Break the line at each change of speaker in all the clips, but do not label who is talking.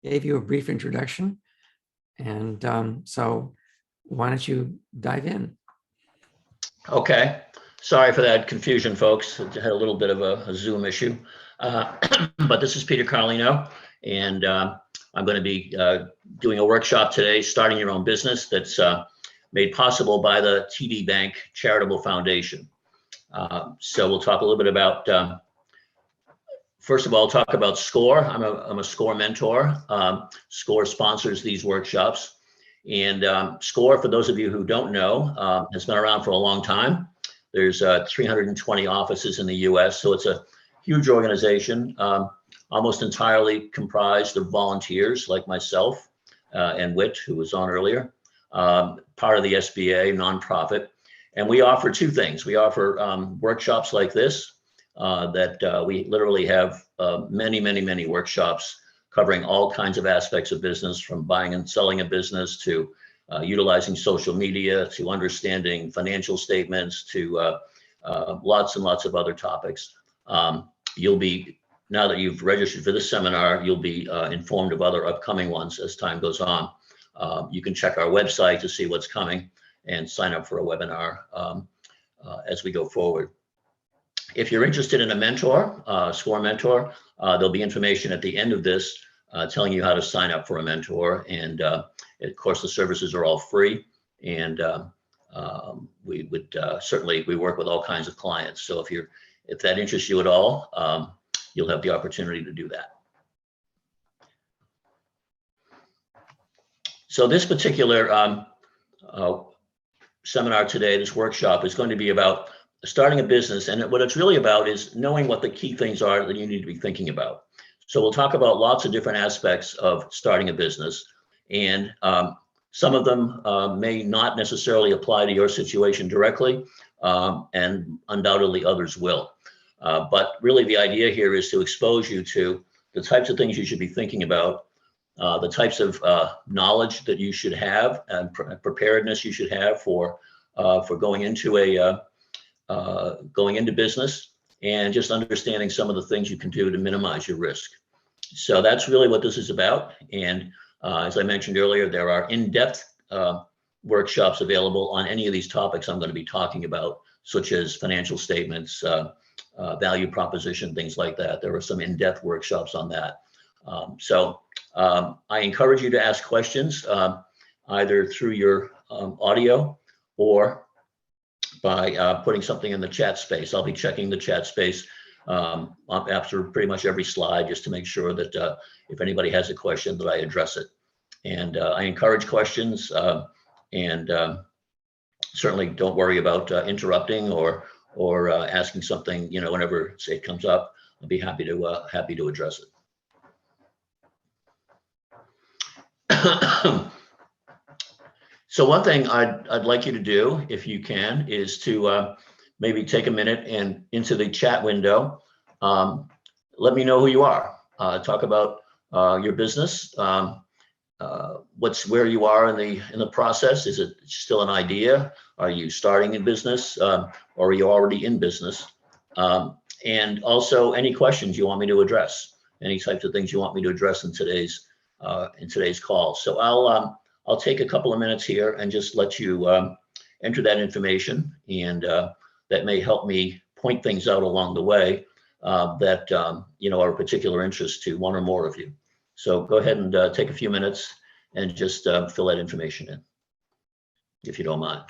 gave you a brief introduction. And so why don't you dive in?
Okay. Sorry for that confusion, folks. I had a little bit of a Zoom issue. But this is Peter Carlino, and I'm going to be doing a workshop today, starting your own business, that's made possible by the TD Bank Charitable Foundation. So we'll talk a little bit about, first of all, talk about SCORE. I'm a SCORE mentor. SCORE sponsors these workshops. And SCORE, for those of you who don't know, has been around for a long time. There's 320 offices in the US, so it's a huge organization, almost entirely comprised of volunteers like myself and Whit, who was on earlier, part of the SBA, nonprofit. And we offer two things. We offer workshops like this, that we literally have many workshops covering all kinds of aspects of business, from buying and selling a business to utilizing social media, to understanding financial statements, to lots and lots of other topics. You'll be, now that you've registered for this seminar, you'll be informed of other upcoming ones as time goes on. You can check our website to see what's coming and sign up for a webinar as we go forward. If you're interested in a mentor, SCORE mentor, there'll be information at the end of this telling you how to sign up for a mentor. And of course, the services are all free. And we would certainly, we work with all kinds of clients. So if that interests you at all, you'll have the opportunity to do that. So this particular seminar today, this workshop, is going to be about starting a business. And what it's really about is knowing what the key things are that you need to be thinking about. So we'll talk about lots of different aspects of starting a business. And some of them may not necessarily apply to your situation directly, and undoubtedly others will. But really the idea here is to expose you to the types of things you should be thinking about, the types of knowledge that you should have and preparedness you should have for going into business, and just understanding some of the things you can do to minimize your risk. So that's really what this is about. And as I mentioned earlier, there are in-depth workshops available on any of these topics I'm going to be talking about, such as financial statements, value proposition, things like that. There are some in-depth workshops on that. So I encourage you to ask questions either through your audio or by putting something in the chat space. I'll be checking the chat space after pretty much every slide, just to make sure that if anybody has a question, that I address it. And I encourage questions, and certainly don't worry about interrupting or asking something, whenever it comes up. I'll be happy to address it. So one thing I'd like you to do, if you can, is to maybe take a minute and into the chat window, let me know who you are. Talk about your business. Where you are in the process. Is it still an idea? Are you starting a business, or are you already in business? And also any questions you want me to address, any types of things you want me to address in today's call. So I'll take a couple of minutes here and just let you enter that information, and that may help me point things out along the way that are of particular interest to one or more of you. So go ahead and take a few minutes and just fill that information in, if you don't mind.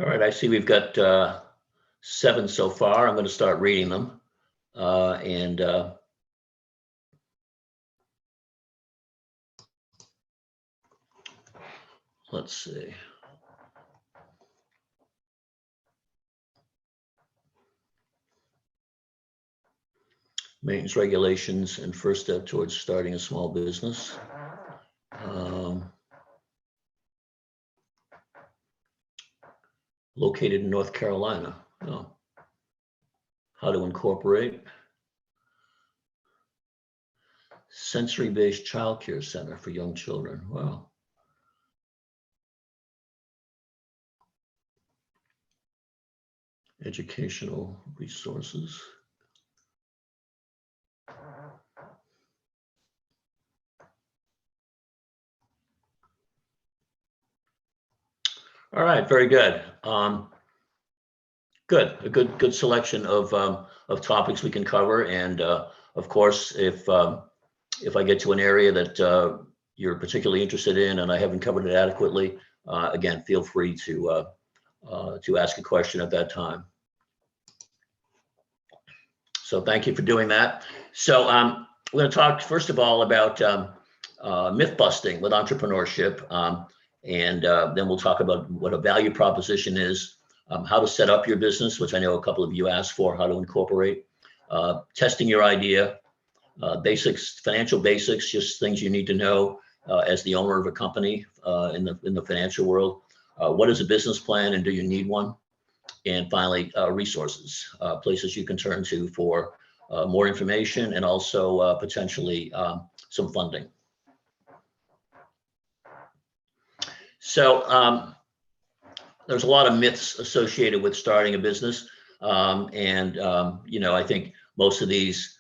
All right, I see we've got 7 so far. I'm going to start reading them. Let's see. Maintenance regulations and first step towards starting a small business. Located in North Carolina. Oh. How to incorporate. Sensory-based childcare center for young children. Wow. Educational resources. All right, very good. Good, a good selection of topics we can cover, and of course, if I get to an area that you're particularly interested in and I haven't covered it adequately, again, feel free to ask a question at that time. So thank you for doing that. So we're going to talk first of all about myth busting with entrepreneurship, and then we'll talk about what a value proposition is, how to set up your business, which I know a couple of you asked for, how to incorporate, testing your idea, basics, financial basics, just things you need to know as the owner of a company in the financial world. What is a business plan and do you need one? And finally, resources, places you can turn to for more information and also potentially some funding. So there's a lot of myths associated with starting a business. I think most of these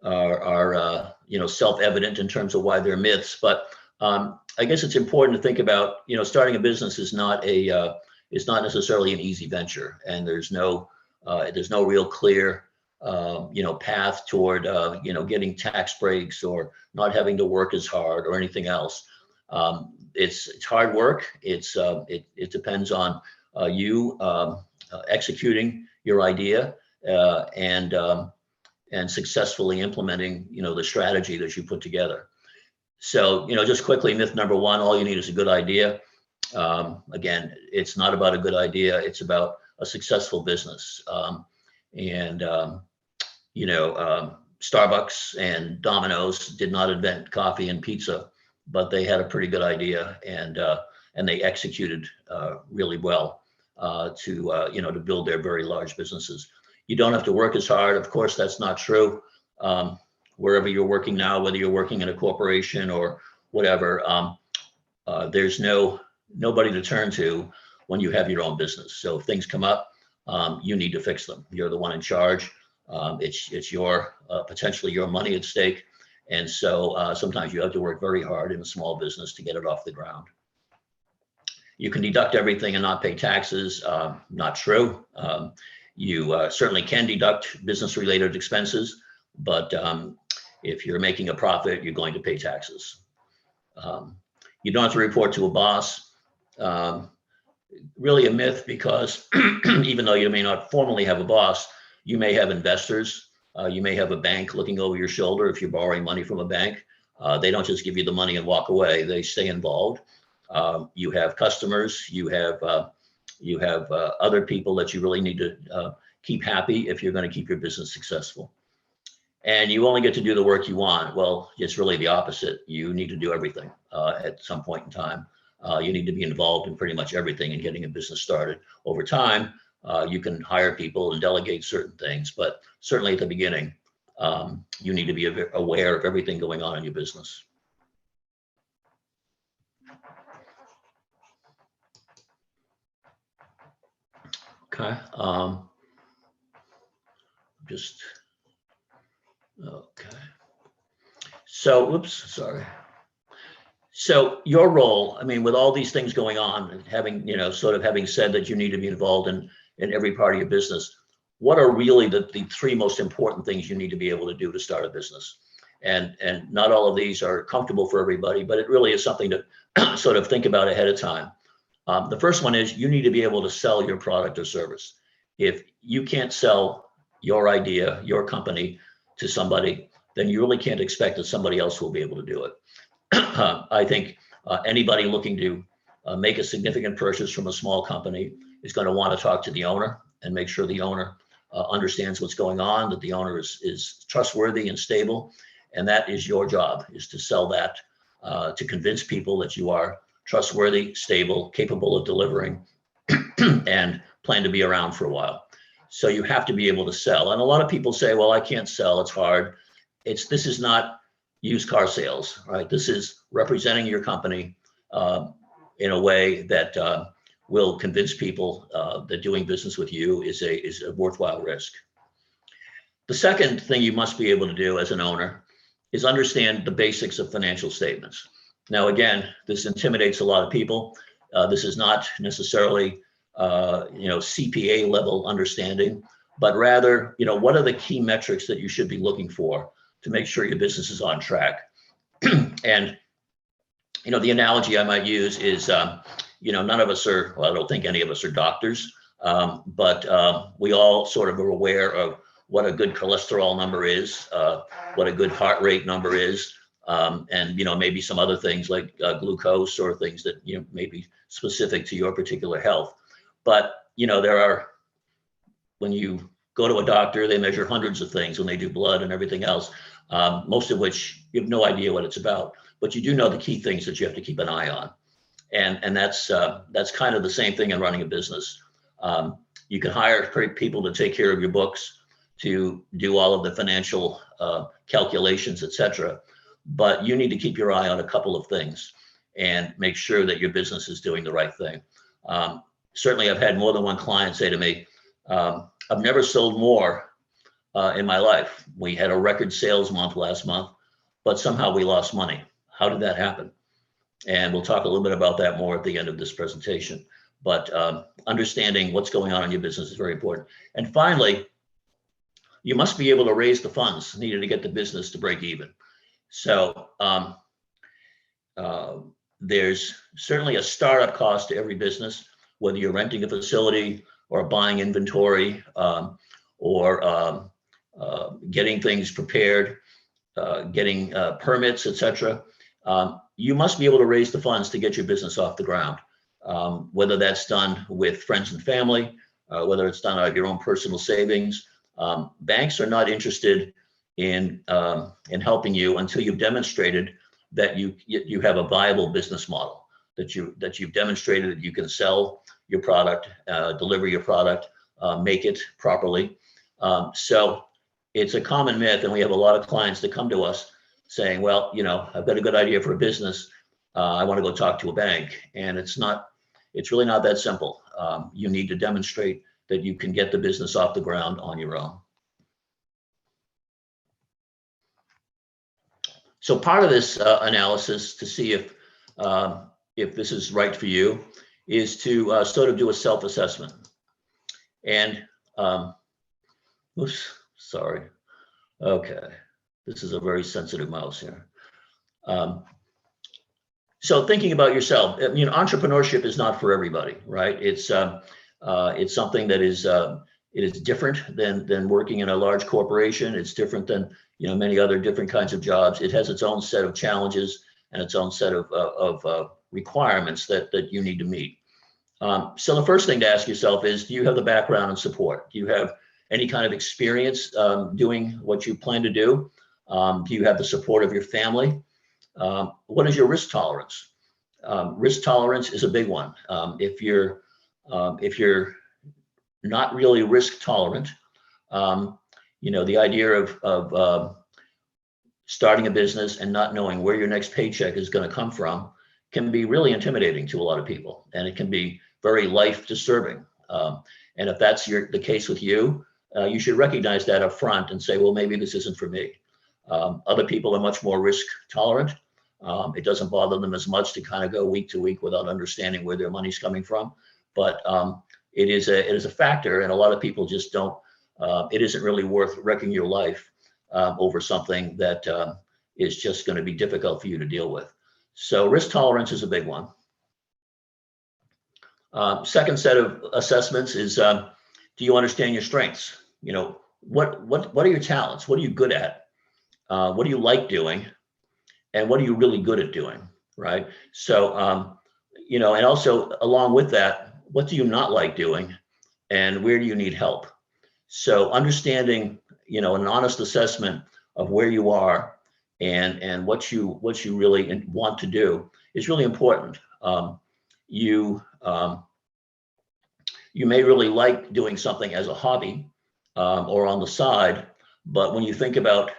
are self-evident in terms of why they're myths. But I guess it's important to think about, starting a business is not necessarily an easy venture, and there's no real clear path toward getting tax breaks or not having to work as hard or anything else. It's hard work. It depends on you executing your idea and successfully implementing the strategy that you put together. So just quickly, myth number 1: all you need is a good idea. Again, it's not about a good idea. It's about a successful business. Starbucks and Domino's did not invent coffee and pizza, but they had a pretty good idea, and they executed really well to build their very large businesses. You don't have to work as hard. Of course, that's not true. Wherever you're working now, whether you're working in a corporation or whatever, there's nobody to turn to when you have your own business. So if things come up, you need to fix them. You're the one in charge. It's your potentially your money at stake. And so sometimes you have to work very hard in a small business to get it off the ground. You can deduct everything and not pay taxes. Not true. You certainly can deduct business-related expenses, but if you're making a profit, you're going to pay taxes. You don't have to report to a boss. Really a myth, because even though you may not formally have a boss, you may have investors. You may have a bank looking over your shoulder if you're borrowing money from a bank. They don't just give you the money and walk away. They stay involved. You have customers. You have other people that you really need to keep happy if you're going to keep your business successful. And you only get to do the work you want. Well, it's really the opposite. You need to do everything at some point in time. You need to be involved in pretty much everything in getting a business started. Over time, you can hire people and delegate certain things, but certainly at the beginning, you need to be aware of everything going on in your business. Okay. Okay. So, oops, sorry. So your role, I mean, with all these things going on, having, having said that you need to be involved in every part of your business, what are really the 3 most important things you need to be able to do to start a business? And not all of these are comfortable for everybody, but it really is something to sort of think about ahead of time. The first one is you need to be able to sell your product or service. If you can't sell your idea, your company to somebody, then you really can't expect that somebody else will be able to do it. I think anybody looking to make a significant purchase from a small company is going to want to talk to the owner and make sure the owner understands what's going on, that the owner is trustworthy and stable. And that is your job, is to sell that, to convince people that you are trustworthy, stable, capable of delivering, and plan to be around for a while. So you have to be able to sell. And a lot of people say, well, I can't sell, it's hard. This is not used car sales, right? This is representing your company in a way that will convince people that doing business with you is a worthwhile risk. The second thing you must be able to do as an owner is understand the basics of financial statements. Now, again, this intimidates a lot of people. This is not necessarily CPA level understanding, but rather, what are the key metrics that you should be looking for to make sure your business is on track? And, the analogy I might use is, none of us are, well, I don't think any of us are doctors, but we all sort of are aware of what a good cholesterol number is, what a good heart rate number is, and maybe some other things like glucose or things that may be specific to your particular health. But when you go to a doctor, they measure hundreds of things when they do blood and everything else, most of which you have no idea what it's about. But you do know the key things that you have to keep an eye on, and that's kind of the same thing in running a business. You can hire great people to take care of your books, to do all of the financial calculations, etc. But you need to keep your eye on a couple of things and make sure that your business is doing the right thing. Certainly, I've had more than one client say to me, I've never sold more in my life. We had a record sales month last month, but somehow we lost money. How did that happen? And we'll talk a little bit about that more at the end of this presentation. But understanding what's going on in your business is very important. And finally, you must be able to raise the funds needed to get the business to break even. So there's certainly a startup cost to every business, whether you're renting a facility or buying inventory or getting things prepared, getting permits, etc. You must be able to raise the funds to get your business off the ground, whether that's done with friends and family, whether it's done out of your own personal savings. Banks are not interested in helping you until you've demonstrated that you have a viable business model, that you've demonstrated that you can sell your product, deliver your product, make it properly. So it's a common myth, and we have a lot of clients that come to us saying, well, I've got a good idea for a business. I want to go talk to a bank. And it's really not that simple. You need to demonstrate that you can get the business off the ground on your own. So part of this analysis to see if this is right for you is to sort of do a self-assessment. And oops, sorry. Okay, this is a very sensitive mouse here. So thinking about yourself, entrepreneurship is not for everybody, right? It's something that is it is different than working in a large corporation. It's different than many other different kinds of jobs. It has its own set of challenges and its own set of requirements that you need to meet. So the first thing to ask yourself is, do you have the background and support? Do you have any kind of experience doing what you plan to do? Do you have the support of your family? What is your risk tolerance? Risk tolerance is a big one. If you're not really risk tolerant, the idea of starting a business and not knowing where your next paycheck is going to come from can be really intimidating to a lot of people, and it can be very life disturbing. And if that's the case with you, you should recognize that up front and say, well, maybe this isn't for me. Other people are much more risk tolerant. It doesn't bother them as much to kind of go week to week without understanding where their money's coming from. But it is a factor, and a lot of people just don't. It isn't really worth wrecking your life over something that is just going to be difficult for you to deal with. So risk tolerance is a big one. Second set of assessments is, do you understand your strengths? You know, what are your talents? What are you good at? What do you like doing? And what are you really good at doing? Right. So, you know, and also along with that, what do you not like doing? And where do you need help? So understanding, you know, an honest assessment of where you are and what you really want to do is really important. You you may really like doing something as a hobby or on the side, but when you think about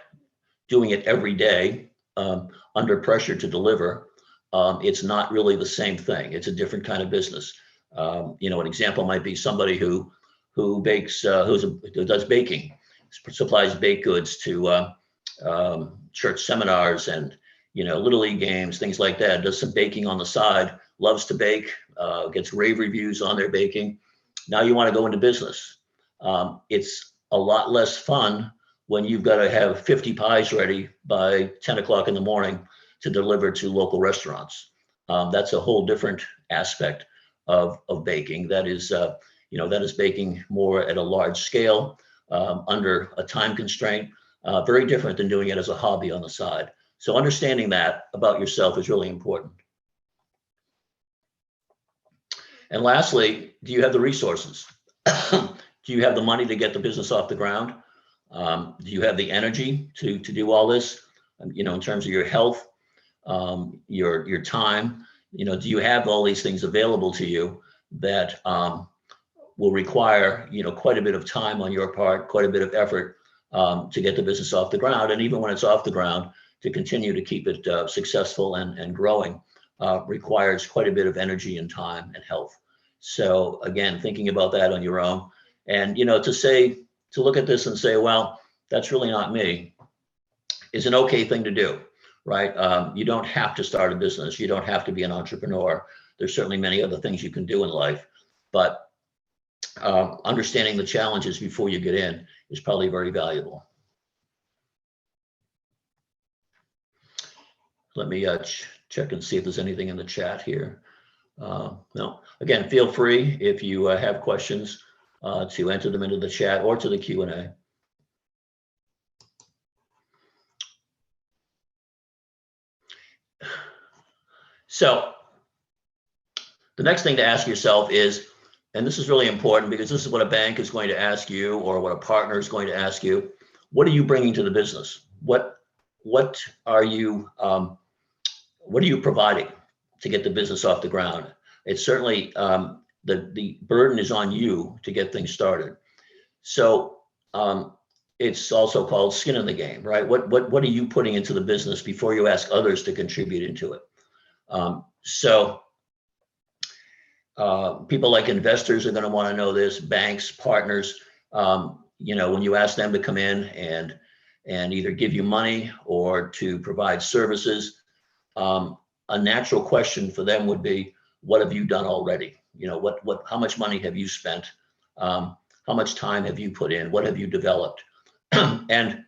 doing it every day under pressure to deliver, it's not really the same thing. It's a different kind of business. You know, an example might be somebody who bakes, who does baking, supplies baked goods to church seminars and, you know, little league games, things like that. Does some baking on the side, loves to bake, gets rave reviews on their baking. Now you want to go into business. It's a lot less fun when you've got to have 50 pies ready by 10 o'clock in the morning to deliver to local restaurants. That's a whole different aspect of baking. That is, you know, that is baking more at a large scale under a time constraint. Very different than doing it as a hobby on the side. So understanding that about yourself is really important. And lastly, do you have the resources? Do you have the money to get the business off the ground? Do you have the energy to do all this? You know, in terms of your health, your time, you know, do you have all these things available to you that will require, you know, quite a bit of time on your part, quite a bit of effort to get the business off the ground. And even when it's off the ground, to continue to keep it successful and growing requires quite a bit of energy and time and health. So again, thinking about that on your own, and, you know, to look at this and say, well, that's really not me, is an okay thing to do, right? You don't have to start a business. You don't have to be an entrepreneur. There's certainly many other things you can do in life, but understanding the challenges before you get in is probably very valuable. Let me check and see if there's anything in the chat here. No. Again, feel free if you have questions to enter them into the chat or to the Q&A. So the next thing to ask yourself is, and this is really important because this is what a bank is going to ask you or what a partner is going to ask you, what are you bringing to the business? What are you providing to get the business off the ground? It's certainly the burden is on you to get things started. So it's also called skin in the game, right? What are you putting into the business before you ask others to contribute into it? People like investors are going to want to know this, banks, partners, you know, when you ask them to come in and either give you money or to provide services, a natural question for them would be, what have you done already? You know, how much money have you spent? How much time have you put in? What have you developed? and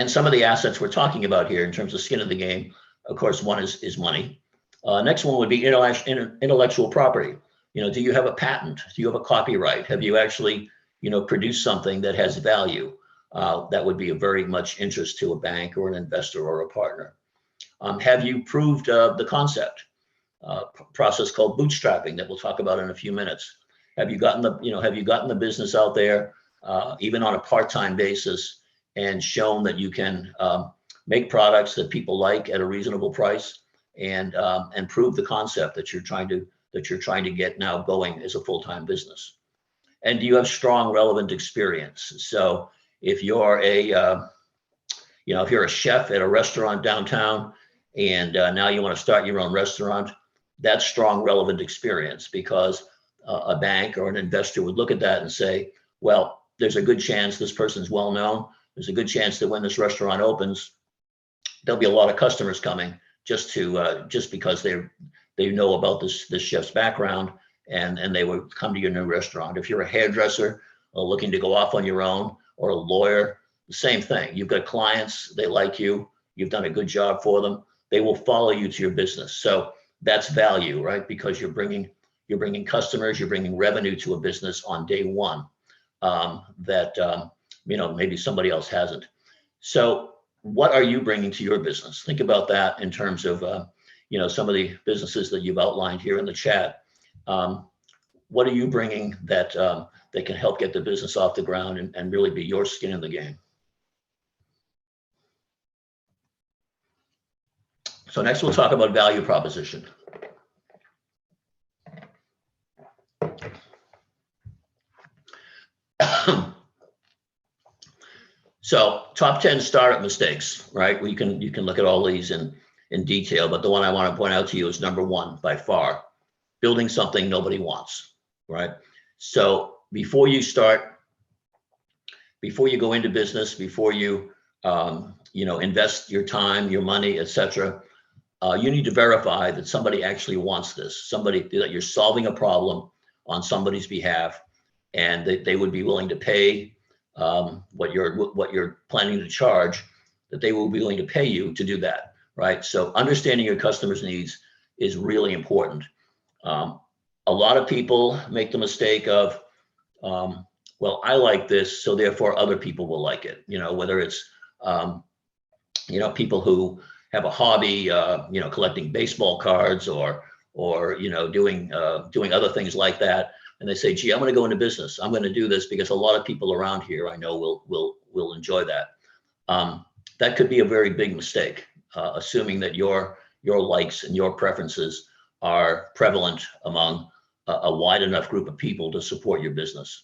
some of the assets we're talking about here in terms of skin in the game, of course, one is money. Next one would be intellectual property. You know, do you have a patent? Do you have a copyright? Have you actually, you know, produced something that has value? That would be of very much interest to a bank or an investor or a partner. Have you proved the concept? Process called bootstrapping that we'll talk about in a few minutes. Have you gotten the business out there, even on a part-time basis, and shown that you can make products that people like at a reasonable price, and prove the concept that you're trying to get now going as a full-time business? And do you have strong, relevant experience? So if you're if you're a chef at a restaurant downtown and now you want to start your own restaurant, that's strong, relevant experience, because a bank or an investor would look at that and say, well, there's a good chance this person's well known. There's a good chance that when this restaurant opens, there'll be a lot of customers coming just because they know about this chef's background, and they would come to your new restaurant. If you're a hairdresser looking to go off on your own, or a lawyer, the same thing. You've got clients, they like you, you've done a good job for them, they will follow you to your business. So that's value, right? Because you're bringing you're bringing customers, you're bringing revenue to a business on day one that maybe somebody else hasn't. So what are you bringing to your business? Think about that in terms of some of the businesses that you've outlined here in the chat. What are you bringing that can help get the business off the ground and really be your skin in the game? So next we'll talk about value proposition. So top 10 startup mistakes, right? You can look at all these in detail, but the one I want to point out to you is number one by far, building something nobody wants, right? So before you go into business, before you invest your time, your money, etc., you need to verify that somebody actually wants this, that you're solving a problem on somebody's behalf, and that they would be willing to pay what you're planning to charge, that they will be willing to pay you to do that, right? So understanding your customers' needs is really important. A lot of people make the mistake of, well, I like this, so therefore other people will like it. Whether it's people who have a hobby, collecting baseball cards or doing other things like that, and they say, gee, I'm going to go into business. I'm going to do this because a lot of people around here I know will enjoy that. That could be a very big mistake, assuming that your likes and your preferences are prevalent among a wide enough group of people to support your business.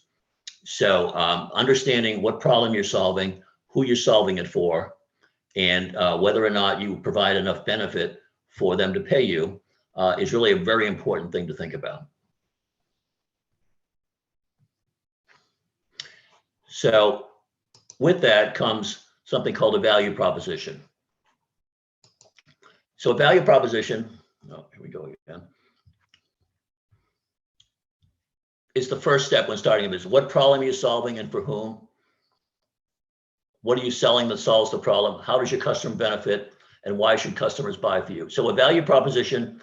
So understanding what problem you're solving, who you're solving it for, and whether or not you provide enough benefit for them to pay you is really a very important thing to think about. So with that comes something called a value proposition. So a value proposition, here we go again, is the first step when starting a business. What problem are you solving and for whom? What are you selling that solves the problem? How does your customer benefit? And why should customers buy for you? So a value proposition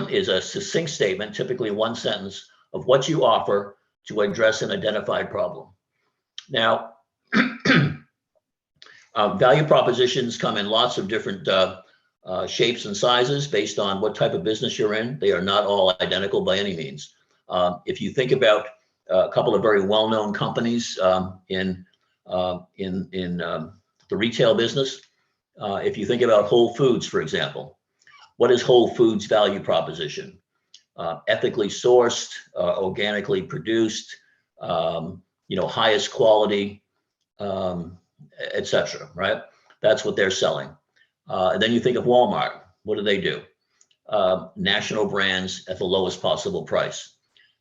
is a succinct statement, typically one sentence, of what you offer to address an identified problem. Now, value propositions come in lots of different shapes and sizes based on what type of business you're in. They are not all identical by any means. If you think about a couple of very well-known companies in the retail business, if you think about Whole Foods, for example, what is Whole Foods' value proposition? Ethically sourced, organically produced, highest quality, etc. Right? That's what they're selling. And then you think of Walmart. What do? National brands at the lowest possible price.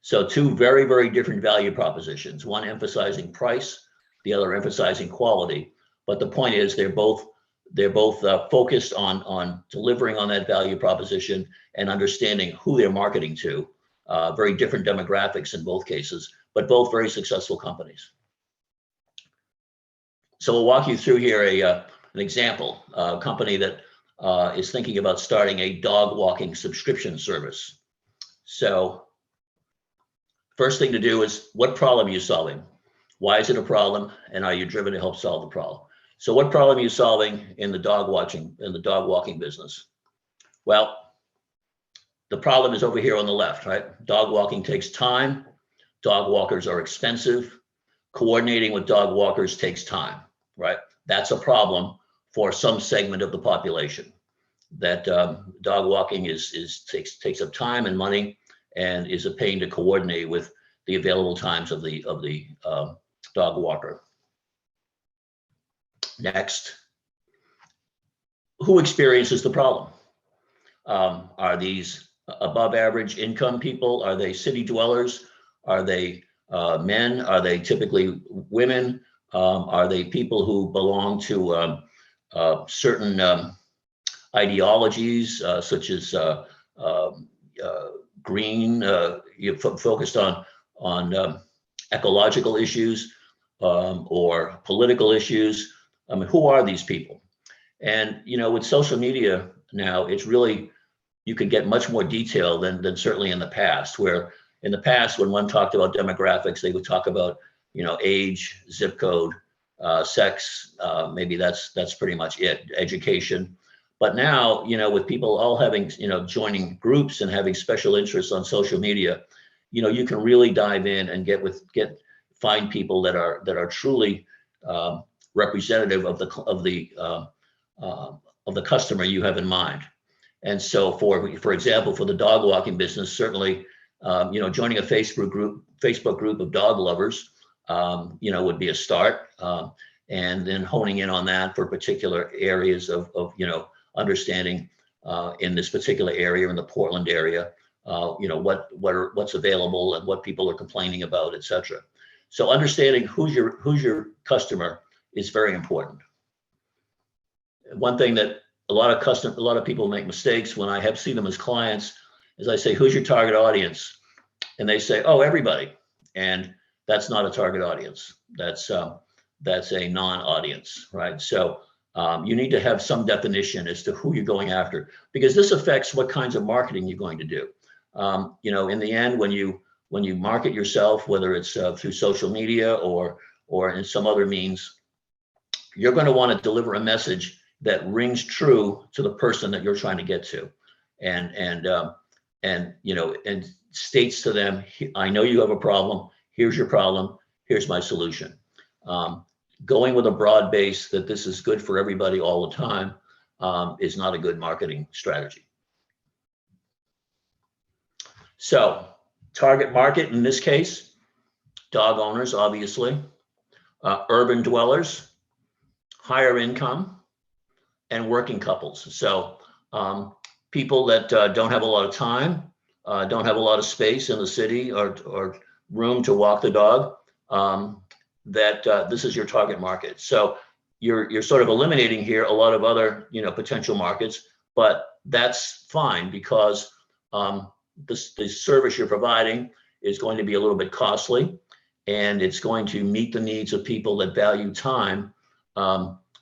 So two very, very different value propositions, one emphasizing price, the other emphasizing quality. But the point is they're both focused on delivering on that value proposition and understanding who they're marketing to. Very different demographics in both cases, but both very successful companies. So we'll walk you through here an example, a company that is thinking about starting a dog walking subscription service. So first thing to do is, what problem are you solving? Why is it a problem? And are you driven to help solve the problem? So what problem are you solving in the dog walking business? Well, the problem is over here on the left, right? Dog walking takes time. Dog walkers are expensive. Coordinating with dog walkers takes time, right? That's a problem for some segment of the population. That dog walking takes up time and money, and is a pain to coordinate with the available times of the dog walker. Next, who experiences the problem? Are these above average income people? Are they city dwellers? Are they men? Are they typically women? Are they people who belong to certain ideologies, such as green, focused on ecological issues, or political issues? I mean, who are these people? And with social media now, it's really, you can get much more detail than certainly in the past, where in the past, when one talked about demographics, they would talk about, age, zip code, sex, maybe that's pretty much it, education. But now, with people all having, joining groups and having special interests on social media, you can really dive in and find people that are truly representative of the customer you have in mind. And so, for example, for the dog walking business, certainly, joining a Facebook group of dog lovers, would be a start, and then honing in on that for particular areas of understanding in this particular area, in the Portland area, what's available and what people are complaining about, etc. So understanding who's your customer is very important. One thing that a lot of people make mistakes when I have seen them as clients is I say, who's your target audience? And they say, oh, everybody. And that's not a target audience. That's a non-audience, right? So you need to have some definition as to who you're going after, because this affects what kinds of marketing you're going to do. In the end, when you market yourself, whether it's through social media or in some other means, you're going to want to deliver a message that rings true to the person that you're trying to get to, and states to them, I know you have a problem. Here's your problem. Here's my solution. Going with a broad base that this is good for everybody all the time is not a good marketing strategy. So, target market in this case, dog owners, obviously, urban dwellers, higher income, and working couples. So people that don't have a lot of time, don't have a lot of space in the city or room to walk the dog, this is your target market. So you're sort of eliminating here a lot of other potential markets, but that's fine, because the service you're providing is going to be a little bit costly, and it's going to meet the needs of people that value time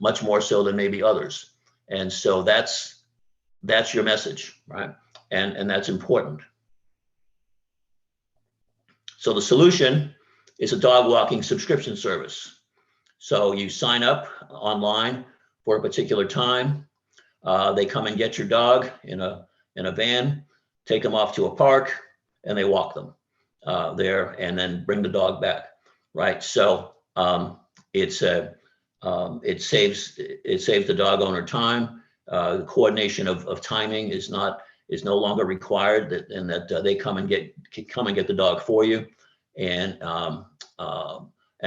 much more so than maybe others. And so that's your message, right? And that's important. So the solution is a dog walking subscription service. So you sign up online for a particular time. They come and get your dog in a van, take them off to a park, and they walk them there, and then bring the dog back, right? So it saves the dog owner time. The coordination of timing is no longer required, and that they come and get the dog for you, and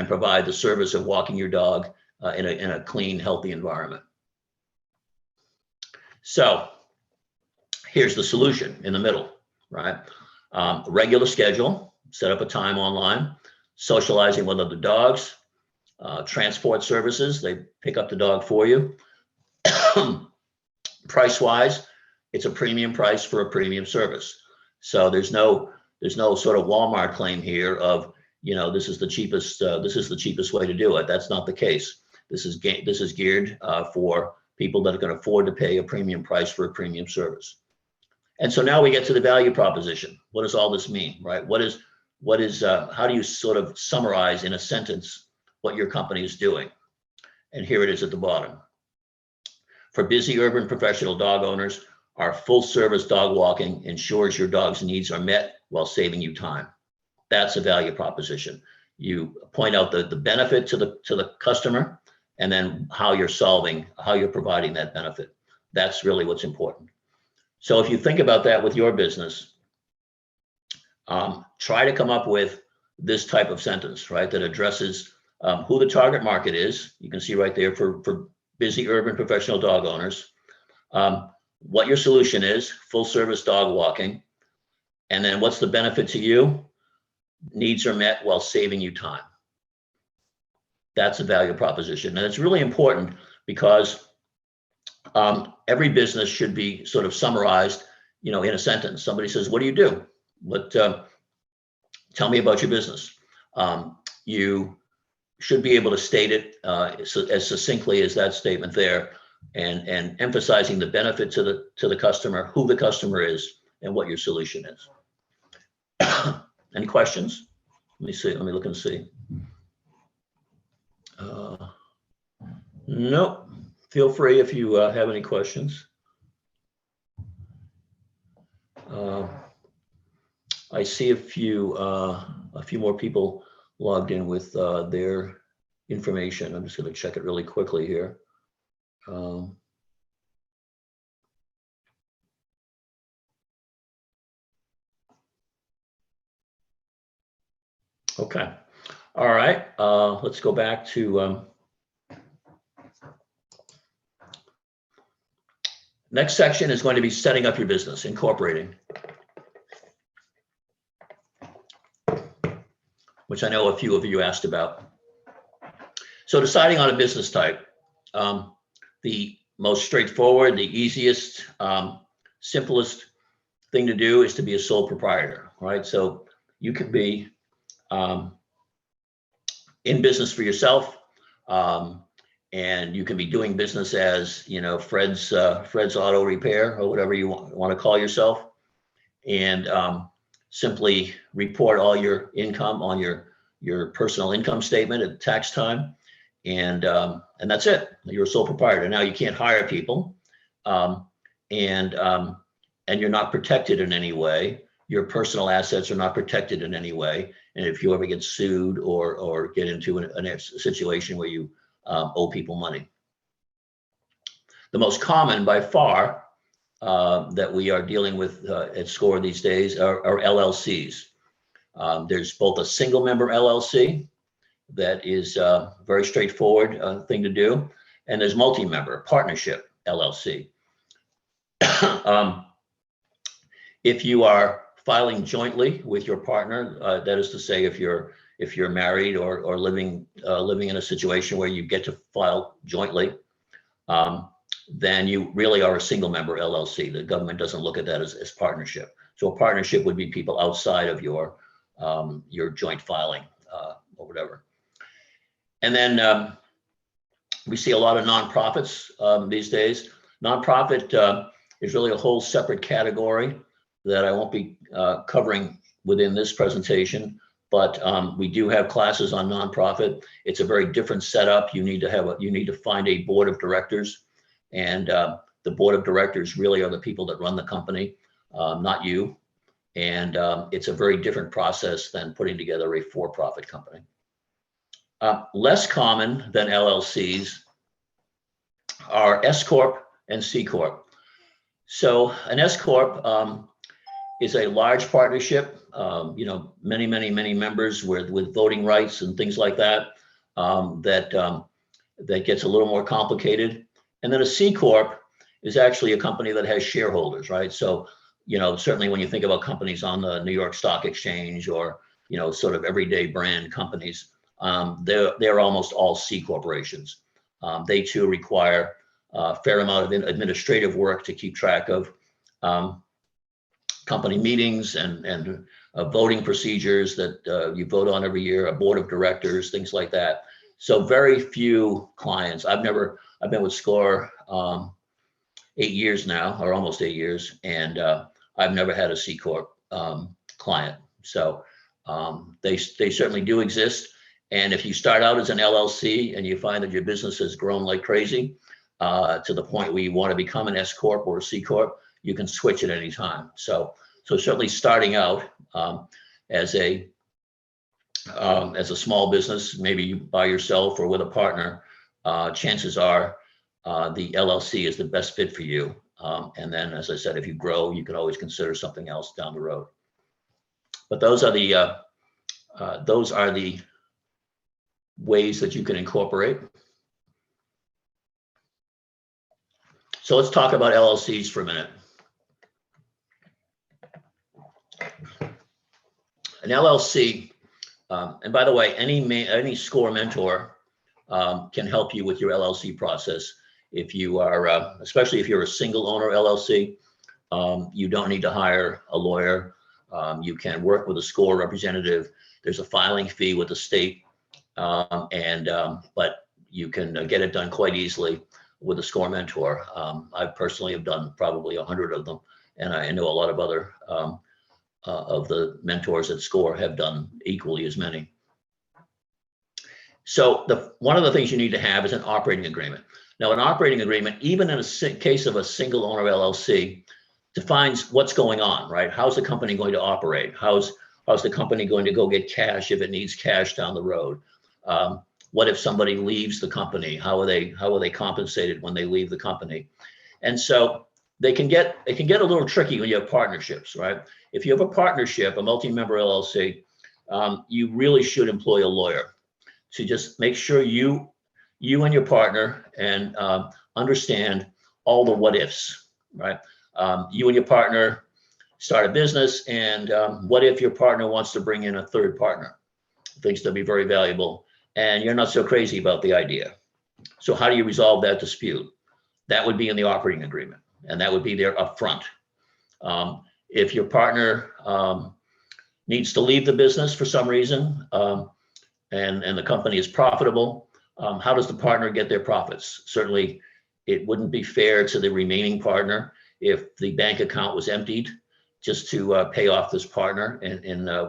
provide the service of walking your dog in a clean, healthy environment. So here's the solution in the middle, right? Regular schedule, set up a time online, socializing with other dogs, transport services, they pick up the dog for you. Price-wise, it's a premium price for a premium service. So there's no sort of Walmart claim here of, this is the cheapest way to do it. That's not the case. This is geared for people that can afford to pay a premium price for a premium service. And so now we get to the value proposition. What does all this mean, right? How do you sort of summarize in a sentence what your company is doing? And here it is at the bottom. For busy urban professional dog owners, our full service dog walking ensures your dog's needs are met while saving you time. That's a value proposition. You point out the benefit to the customer, and then how you're providing that benefit. That's really what's important. So if you think about that with your business, try to come up with this type of sentence, right, that addresses who the target market is. You can see right there for busy urban professional dog owners, what your solution is, full service dog walking, and then what's the benefit to you? Needs are met while saving you time. That's a value proposition. And it's really important, because every business should be sort of summarized, in a sentence. Somebody says, what do you do? Tell me about your business. You should be able to state it as succinctly as that statement there, and emphasizing the benefit to the customer, who the customer is, and what your solution is. Any questions? Let me see. Let me look and see. Nope. Feel free if you have any questions. I see a few more people logged in with their information. I'm just going to check it really quickly here. Okay. All right. Let's go back to next section is going to be setting up your business, incorporating, which I know a few of you asked about. So deciding on a business type, the most straightforward, the easiest, simplest thing to do is to be a sole proprietor, right? So you could be in business for yourself, and you can be doing business as, you know, Fred's Auto Repair or whatever you want to call yourself, and simply report all your income on your personal income statement at tax time, and that's it. You're a sole proprietor. Now you can't hire people, and you're not protected in any way. Your personal assets are not protected in any way. And if you ever get sued or get into a situation where you owe people money. The most common by far that we are dealing with at SCORE these days are LLCs. There's both a single member LLC that is a very straightforward thing to do, and there's multi-member partnership LLC. If you are filing jointly with your partner, that is to say, if you're married or living in a situation where you get to file jointly, then you really are a single member LLC. The government doesn't look at that as partnership. So a partnership would be people outside of your joint filing or whatever. And then we see a lot of nonprofits these days. Nonprofit is really a whole separate category that I won't be covering within this presentation, but we do have classes on nonprofit. It's a very different setup. You need to find a board of directors, and the board of directors really are the people that run the company, not you. And it's a very different process than putting together a for-profit company. Less common than LLCs are S Corp and C Corp. So an S Corp is a large partnership, you know, many members with voting rights and things like that. That gets a little more complicated. And then a C Corp is actually a company that has shareholders, right? So, you know, certainly when you think about companies on the New York Stock Exchange or, you know, sort of everyday brand companies, they're almost all C corporations. They too require a fair amount of administrative work to keep track of company meetings and voting procedures that you vote on every year, a board of directors, things like that. So very few clients. I've been with SCORE 8 years now, or almost 8 years, and I've never had a C Corp client. So they certainly do exist. And if you start out as an LLC and you find that your business has grown like crazy to the point where you want to become an S Corp or a C Corp, you can switch at any time. So certainly starting out as a small business, maybe by yourself or with a partner, chances are the LLC is the best fit for you. And then, as I said, if you grow, you can always consider something else down the road. But those are the ways that you can incorporate. So let's talk about LLCs for a minute. An LLC, and by the way, any SCORE mentor can help you with your LLC process. If you are, especially if you're a single owner LLC, you don't need to hire a lawyer. You can work with a SCORE representative. There's a filing fee with the state, but you can get it done quite easily with a SCORE mentor. I personally have done probably 100 of them, and I know a lot of other of the mentors at SCORE have done equally as many. So one of the things you need to have is an operating agreement. Now, an operating agreement, even in a case of a single owner LLC, defines what's going on, right? How's the company going to operate? How's the company going to go get cash if it needs cash down the road? What if somebody leaves the company? How are they compensated when they leave the company? And so it can get a little tricky when you have partnerships, right? If you have a partnership, a multi-member LLC, you really should employ a lawyer to just make sure you and your partner and understand all the what ifs, right? You and your partner start a business, and what if your partner wants to bring in a third partner, thinks they'll be very valuable, and you're not so crazy about the idea. So how do you resolve that dispute? That would be in the operating agreement, and that would be there up front. If your partner needs to leave the business for some reason, and the company is profitable, how does the partner get their profits? Certainly, it wouldn't be fair to the remaining partner if the bank account was emptied just to pay off this partner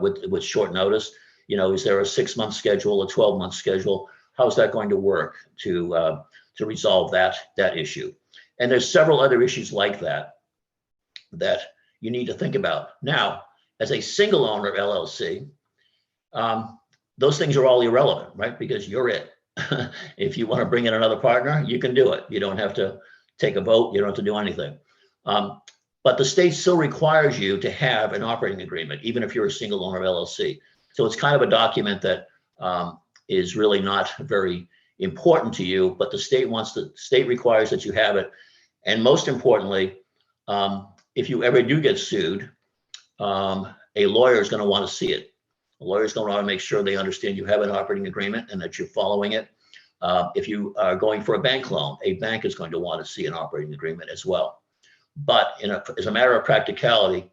with short notice. You know, is there a 6-month schedule, a 12-month schedule? How's that going to work to resolve that issue? And there's several other issues like that you need to think about. Now, as a single owner LLC, those things are all irrelevant, right? Because you're it. If you want to bring in another partner, you can do it. You don't have to take a vote. You don't have to do anything. But the state still requires you to have an operating agreement, even if you're a single owner LLC. So it's kind of a document that is really not very important to you, but the state requires that you have it. And most importantly, if you ever do get sued, a lawyer is going to want to see it. A lawyer is going to want to make sure they understand you have an operating agreement and that you're following it. If you are going for a bank loan, a bank is going to want to see an operating agreement as well. But as a matter of practicality,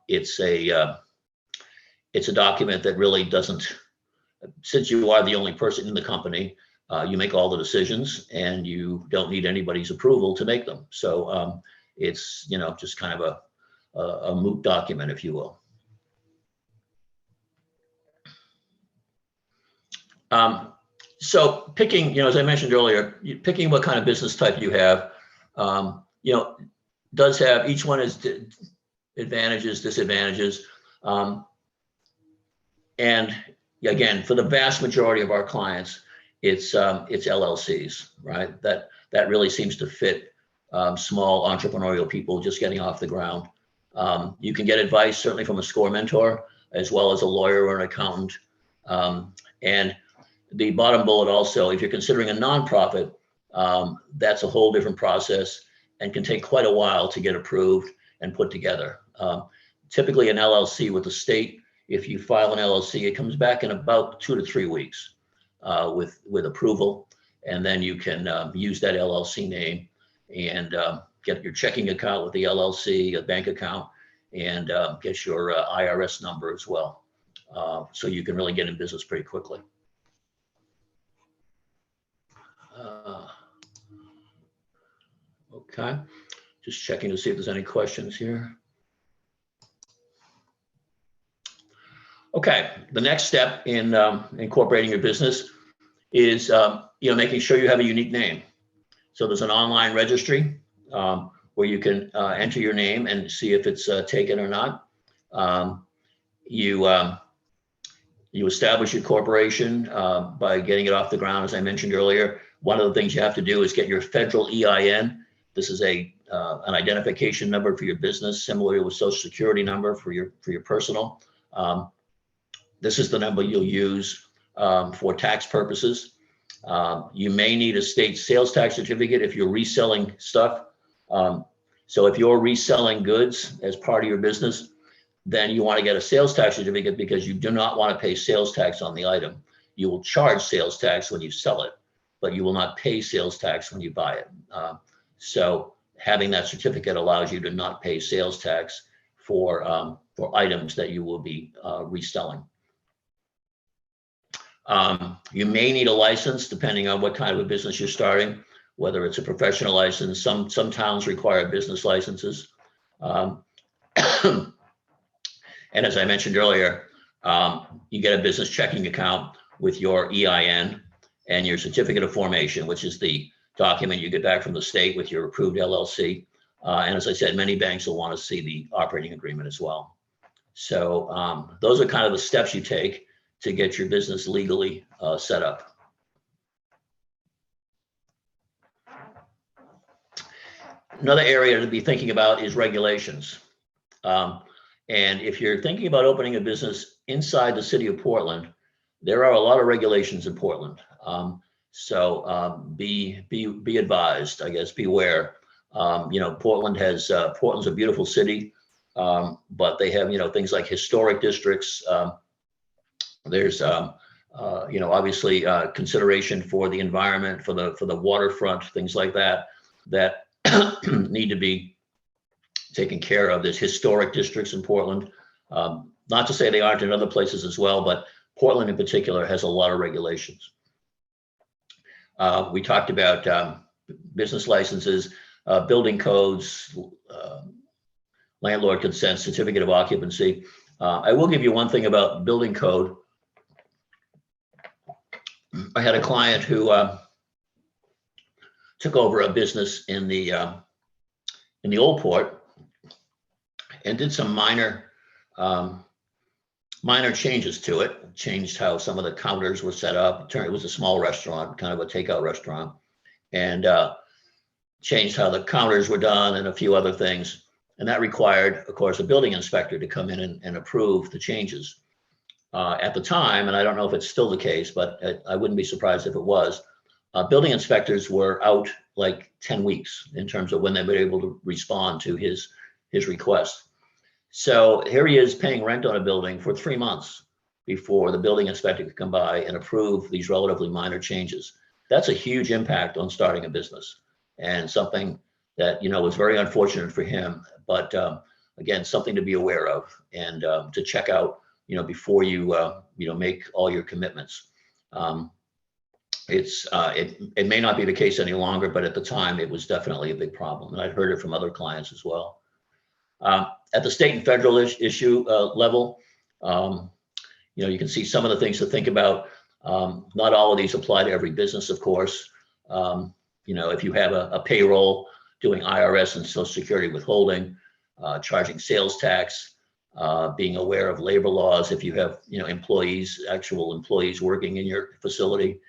it's a document that really doesn't, since you are the only person in the company, you make all the decisions and you don't need anybody's approval to make them. So it's, just kind of a moot document, if you will. So picking, as I mentioned earlier, picking what kind of business type you have, does have, each one has advantages, disadvantages. And again, for the vast majority of our clients, it's LLCs, right? That really seems to fit small entrepreneurial people just getting off the ground. You can get advice certainly from a SCORE mentor, as well as a lawyer or an accountant. And the bottom bullet also, if you're considering a nonprofit, that's a whole different process and can take quite a while to get approved and put together. Typically an LLC with the state, if you file an LLC, it comes back in about 2 to 3 weeks with approval. And then you can use that LLC name and get your checking account with the LLC, a bank account, and get your IRS number as well. So you can really get in business pretty quickly. Okay, just checking to see if there's any questions here. Okay, the next step in incorporating your business is making sure you have a unique name. So there's an online registry where you can enter your name and see if it's taken or not. You establish your corporation by getting it off the ground, as I mentioned earlier. One of the things you have to do is get your federal EIN. This is an identification number for your business, similar to a social security number for your personal. This is the number you'll use for tax purposes. You may need a state sales tax certificate if you're reselling stuff. So if you're reselling goods as part of your business, then you want to get a sales tax certificate because you do not want to pay sales tax on the item. You will charge sales tax when you sell it, but you will not pay sales tax when you buy it. So having that certificate allows you to not pay sales tax for items that you will be reselling. You may need a license depending on what kind of a business you're starting, whether it's a professional license. Some towns require business licenses. And as I mentioned earlier, you get a business checking account with your EIN and your certificate of formation, which is the document you get back from the state with your approved LLC. And as I said, many banks will want to see the operating agreement as well. So those are kind of the steps you take to get your business legally set up. Another area to be thinking about is regulations. And if you're thinking about opening a business inside the city of Portland, there are a lot of regulations in Portland. So be advised, I guess, beware. Portland's a beautiful city, but they have, things like historic districts. There's, obviously consideration for the environment, for the waterfront, things like that need to be taken care of. There's historic districts in Portland. Not to say they aren't in other places as well, but Portland in particular has a lot of regulations. We talked about business licenses, building codes, landlord consent, certificate of occupancy. I will give you one thing about building code. I had a client who took over a business in the old port and did some minor changes to it. Changed how some of the counters were set up. It was a small restaurant, kind of a takeout restaurant, and changed how the counters were done and a few other things. And that required, of course, a building inspector to come in and approve the changes. At the time, and I don't know if it's still the case, but I wouldn't be surprised if it was, building inspectors were out like 10 weeks in terms of when they were able to respond to his request. So here he is paying rent on a building for 3 months before the building inspector could come by and approve these relatively minor changes. That's a huge impact on starting a business, and something that, was very unfortunate for him, but again, something to be aware of and to check out, before you, make all your commitments. It may not be the case any longer, but at the time it was definitely a big problem. And I've heard it from other clients as well. At the state and federal issue level, you can see some of the things to think about. Not all of these apply to every business, of course. If you have a payroll, doing IRS and Social Security withholding, charging sales tax, being aware of labor laws if you have, actual employees working in your facility,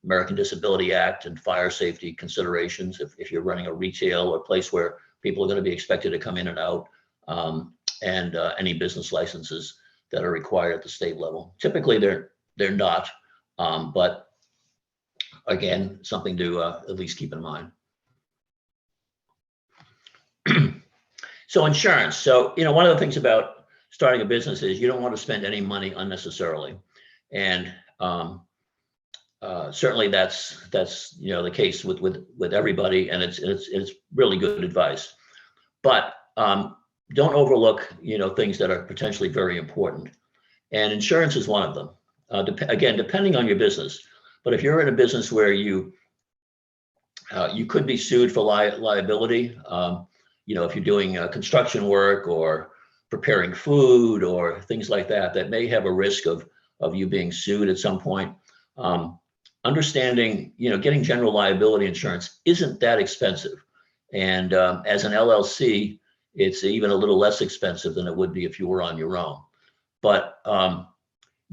American Disability Act and fire safety considerations if you're running a retail or place where people are going to be expected to come in and out, and any business licenses that are required at the state level. Typically, they're not, but again, something to at least keep in mind. So insurance. So, one of the things about starting a business is you don't want to spend any money unnecessarily. And certainly that's the case with everybody, and it's really good advice. But don't overlook things that are potentially very important, and insurance is one of them. Again, depending on your business, but if you're in a business where you could be sued for liability, if you're doing construction work or preparing food or things like that may have a risk of you being sued at some point. Understanding, getting general liability insurance isn't that expensive. And as an LLC, it's even a little less expensive than it would be if you were on your own. But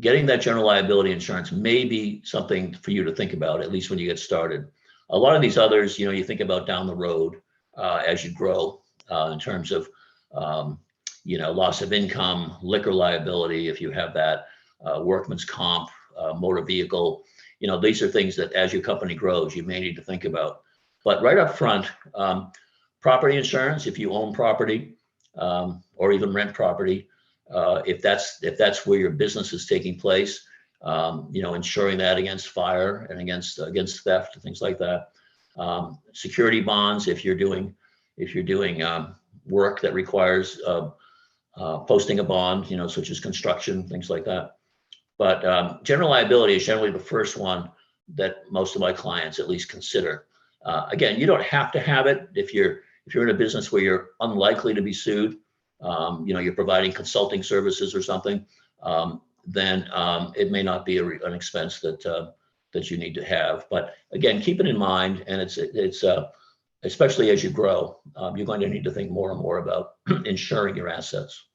getting that general liability insurance may be something for you to think about, at least when you get started. A lot of these others, you think about down the road as you grow in terms of, loss of income, liquor liability, if you have that, workman's comp, motor vehicle. These are things that as your company grows, you may need to think about. But right up front, property insurance, if you own property or even rent property, if that's where your business is taking place, ensuring that against fire and against theft and things like that. Security bonds, if you're doing work that requires posting a bond, such as construction, things like that. But general liability is generally the first one that most of my clients at least consider. Again, you don't have to have it if you're in a business where you're unlikely to be sued. you're providing consulting services or something, then it may not be an expense that you need to have. But again, keep it in mind, and it's especially as you grow, you're going to need to think more and more about insuring your assets.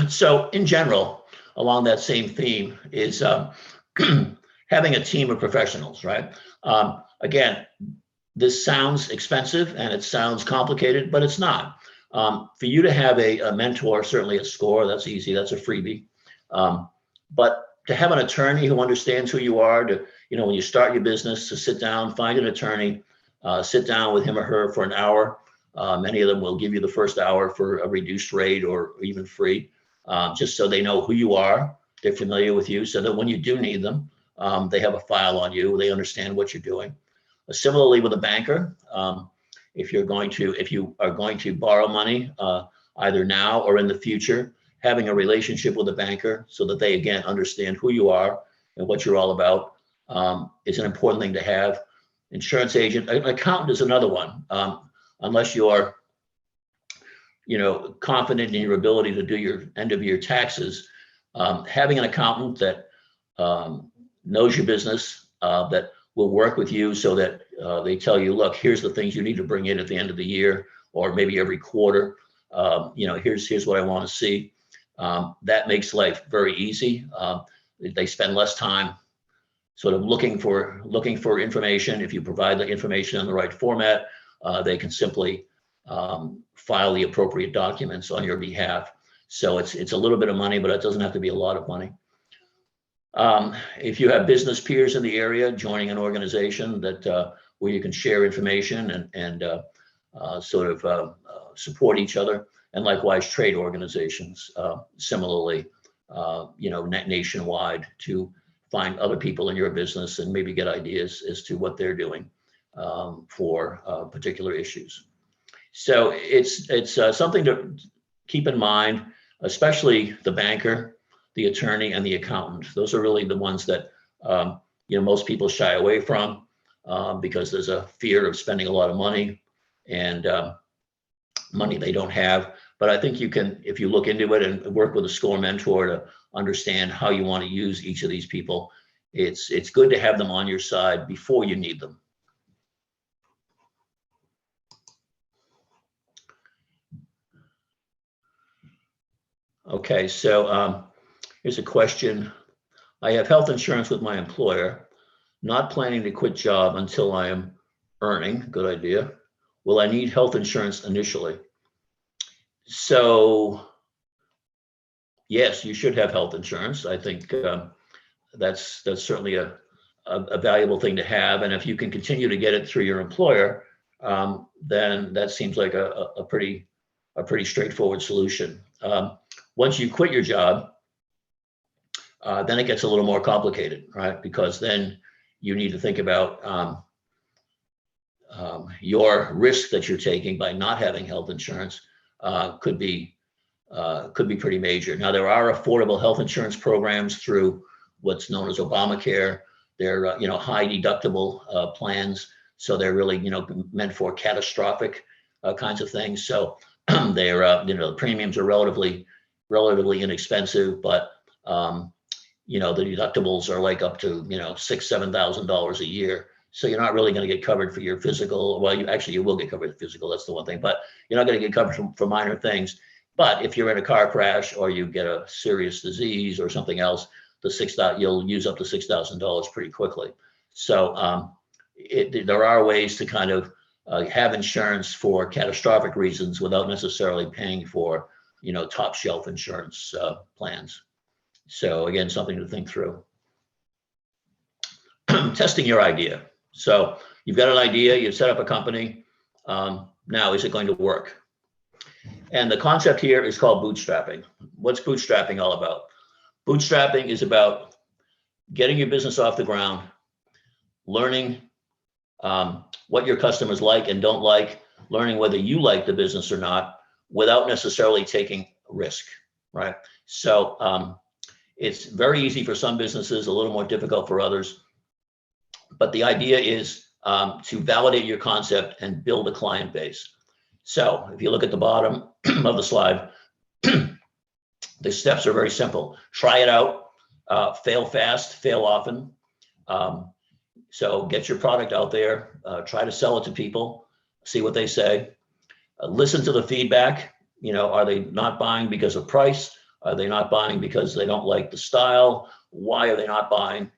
So in general, along that same theme is having a team of professionals, right? Again, this sounds expensive and it sounds complicated, but it's not. For you to have a mentor, certainly a score, that's easy, that's a freebie. But to have an attorney who understands who you are, to, when you start your business, to sit down, find an attorney, sit down with him or her for an hour. Many of them will give you the first hour for a reduced rate or even free, just so they know who you are, they're familiar with you, so that when you do need them, they have a file on you, they understand what you're doing. Similarly with a banker, if you are going to borrow money, either now or in the future, having a relationship with a banker so that they, again, understand who you are and what you're all about, is an important thing to have. Insurance agent, an accountant is another one. Unless you're, confident in your ability to do your end of year taxes, having an accountant that knows your business, that will work with you so that they tell you, look, here's the things you need to bring in at the end of the year, or maybe every quarter. Here's what I want to see. That makes life very easy. They spend less time sort of looking for information. If you provide the information in the right format, they can simply file the appropriate documents on your behalf. So it's a little bit of money, but it doesn't have to be a lot of money. If you have business peers in the area, joining an organization that where you can share information and sort of support each other, and likewise trade organizations, similarly, nationwide, to find other people in your business and maybe get ideas as to what they're doing for particular issues. So it's something to keep in mind, especially the banker, the attorney, and the accountant. Those are really the ones that most people shy away from because there's a fear of spending a lot of money and money they don't have. But I think you can, if you look into it and work with a score mentor to understand how you want to use each of these people, it's good to have them on your side before you need them. Okay, so here's a question. I have health insurance with my employer, not planning to quit job until I am earning. Good idea. Will I need health insurance initially? So yes, you should have health insurance. I think that's certainly a valuable thing to have. And if you can continue to get it through your employer, then that seems like a pretty straightforward solution. Once you quit your job, then it gets a little more complicated, right? Because then you need to think about your risk that you're taking by not having health insurance. Could be pretty major. Now, there are affordable health insurance programs through what's known as Obamacare. They're high deductible plans, so they're really meant for catastrophic kinds of things. So they're the premiums are relatively inexpensive, but the deductibles are like up to $6,000-7,000 a year. So you're not really going to get covered for your physical. Well, you will get covered for physical. That's the one thing, but you're not going to get covered for minor things. But if you're in a car crash or you get a serious disease or something else, you'll use up to $6,000 pretty quickly. So there are ways to kind of have insurance for catastrophic reasons without necessarily paying for top shelf insurance plans. So again, something to think through. Testing your idea. So you've got an idea, you've set up a company. Now, is it going to work? And the concept here is called bootstrapping. What's bootstrapping all about? Bootstrapping is about getting your business off the ground, learning what your customers like and don't like, learning whether you like the business or not, without necessarily taking risk, right? So it's very easy for some businesses, a little more difficult for others. But the idea is to validate your concept and build a client base. So if you look at the bottom of the slide, the steps are very simple. Try it out, fail fast, fail often. So get your product out there, try to sell it to people, see what they say, listen to the feedback. Are they not buying because of price? Are they not buying because they don't like the style? Why are they not buying?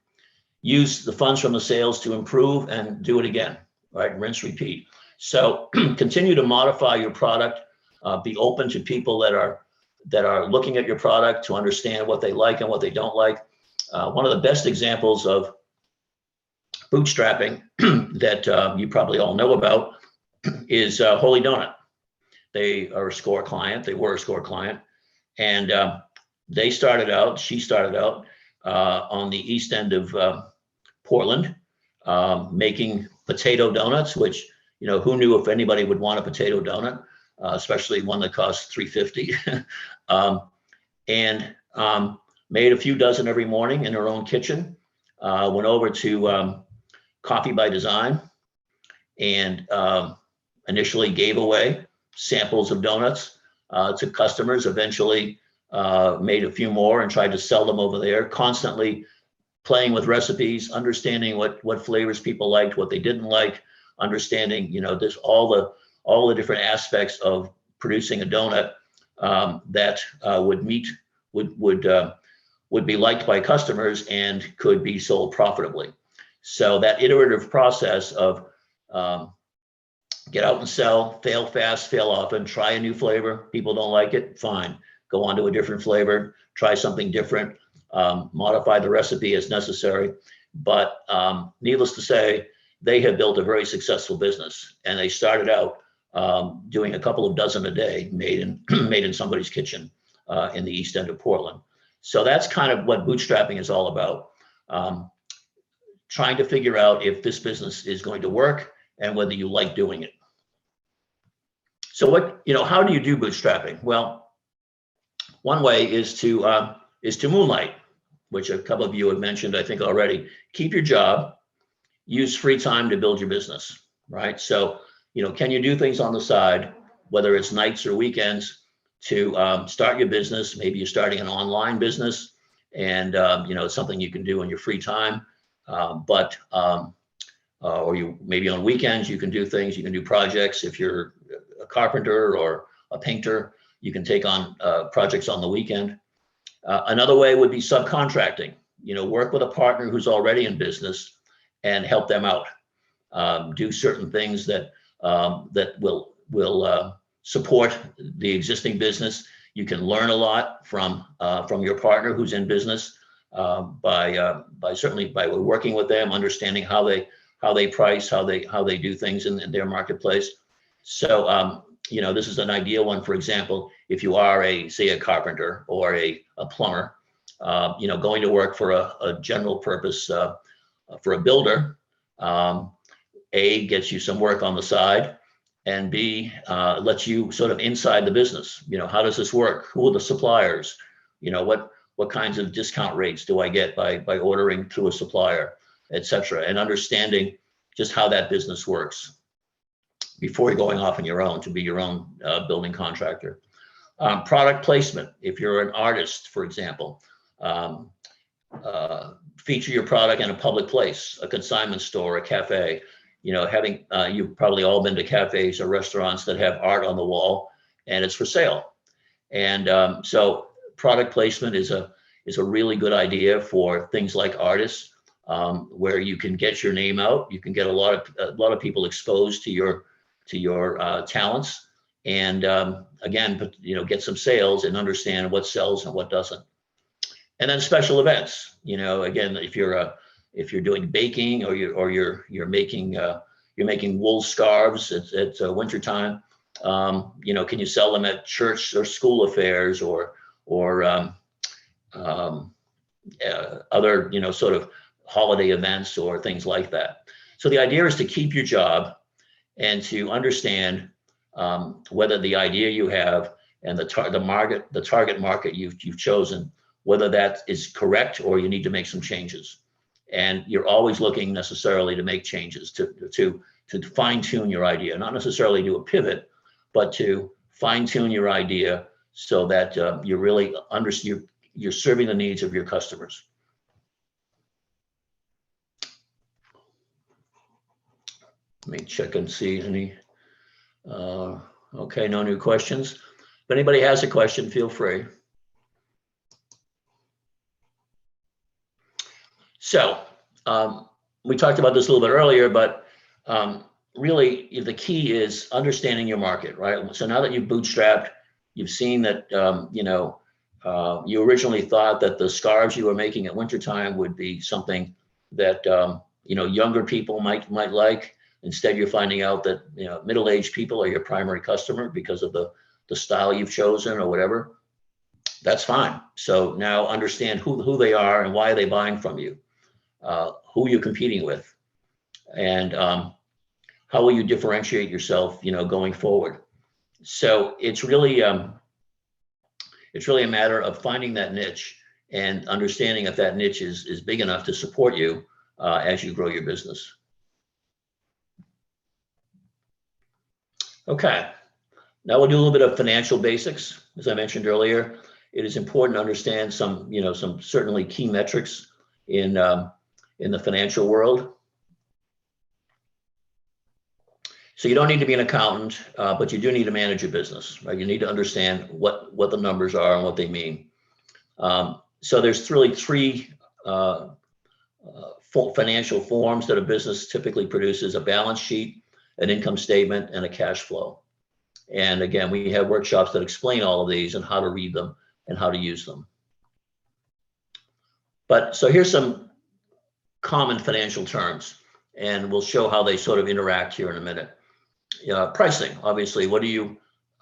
Use the funds from the sales to improve and do it again, right? Rinse, repeat. So continue to modify your product, be open to people that are looking at your product to understand what they like and what they don't like. One of the best examples of bootstrapping that you probably all know about is Holy Donut. They are a SCORE client. They were a SCORE client. And she started out on the east end of Portland, making potato donuts, which, who knew if anybody would want a potato donut, especially one that costs $3.50. And made a few dozen every morning in her own kitchen. Went over to Coffee by Design and initially gave away samples of donuts to customers, eventually made a few more and tried to sell them over there, constantly playing with recipes, understanding what flavors people liked, what they didn't like, understanding, there's all the different aspects of producing a donut that would be liked by customers and could be sold profitably. So that iterative process of get out and sell, fail fast, fail often, try a new flavor. People don't like it, fine. Go on to a different flavor, try something different, modify the recipe as necessary. But needless to say, they have built a very successful business, and they started out doing a couple of dozen a day, made in somebody's kitchen in the east end of Portland. So that's kind of what bootstrapping is all about. Trying to figure out if this business is going to work and whether you like doing it. So how do you do bootstrapping? Well, one way is to moonlight, which a couple of you have mentioned, I think already. Keep your job, use free time to build your business, right? So, can you do things on the side, whether it's nights or weekends, to start your business? Maybe you're starting an online business, and it's something you can do in your free time. Or you maybe on weekends you can do things, you can do projects. If you're a carpenter or a painter, you can take on projects on the weekend. Another way would be subcontracting. Work with a partner who's already in business and help them out. Do certain things that will support the existing business. You can learn a lot from your partner who's in business by working with them, understanding how they price, how they do things in their marketplace. So this is an ideal one. For example, if you are say a carpenter or a plumber, going to work for a general purpose for a builder, A, gets you some work on the side, and B, lets you sort of inside the business. How does this work? Who are the suppliers? What kinds of discount rates do I get by ordering through a supplier, et cetera, and understanding just how that business works before you're going off on your own to be your own building contractor. Product placement. If you're an artist, for example, feature your product in a public place, a consignment store, a cafe. You've probably all been to cafes or restaurants that have art on the wall and it's for sale. And so product placement is a really good idea for things like artists, where you can get your name out. You can get a lot of people exposed to your talents, and again, get some sales and understand what sells and what doesn't. And then special events. Again, if you're doing baking or you're making wool scarves at wintertime, can you sell them at church or school affairs or other sort of holiday events or things like that. So the idea is to keep your job and to understand whether the idea you have and the target market you've chosen, whether that is correct or you need to make some changes. And you're always looking necessarily to make changes to fine tune your idea, not necessarily do a pivot, but to fine tune your idea so that you really understand, you're serving the needs of your customers. Let me check and see any. Okay, no new questions. If anybody has a question, feel free. So we talked about this a little bit earlier, but really the key is understanding your market, right? So now that you've bootstrapped, you've seen that, you originally thought that the scarves you were making at wintertime would be something that, younger people might like. Instead, you're finding out that, middle-aged people are your primary customer because of the style you've chosen or whatever. That's fine. So now understand who they are and why are they buying from you, who you're competing with, and how will you differentiate yourself, going forward. So it's really a matter of finding that niche and understanding if that niche is big enough to support you as you grow your business. Okay, now we'll do a little bit of financial basics. As I mentioned earlier, it is important to understand some certainly key metrics in the financial world. So you don't need to be an accountant, but you do need to manage your business, right? You need to understand what the numbers are and what they mean. So there's really three financial forms that a business typically produces: a balance sheet, an income statement, and a cash flow. And again, we have workshops that explain all of these and how to read them and how to use them. But so here's some common financial terms, and we'll show how they sort of interact here in a minute. Pricing, obviously,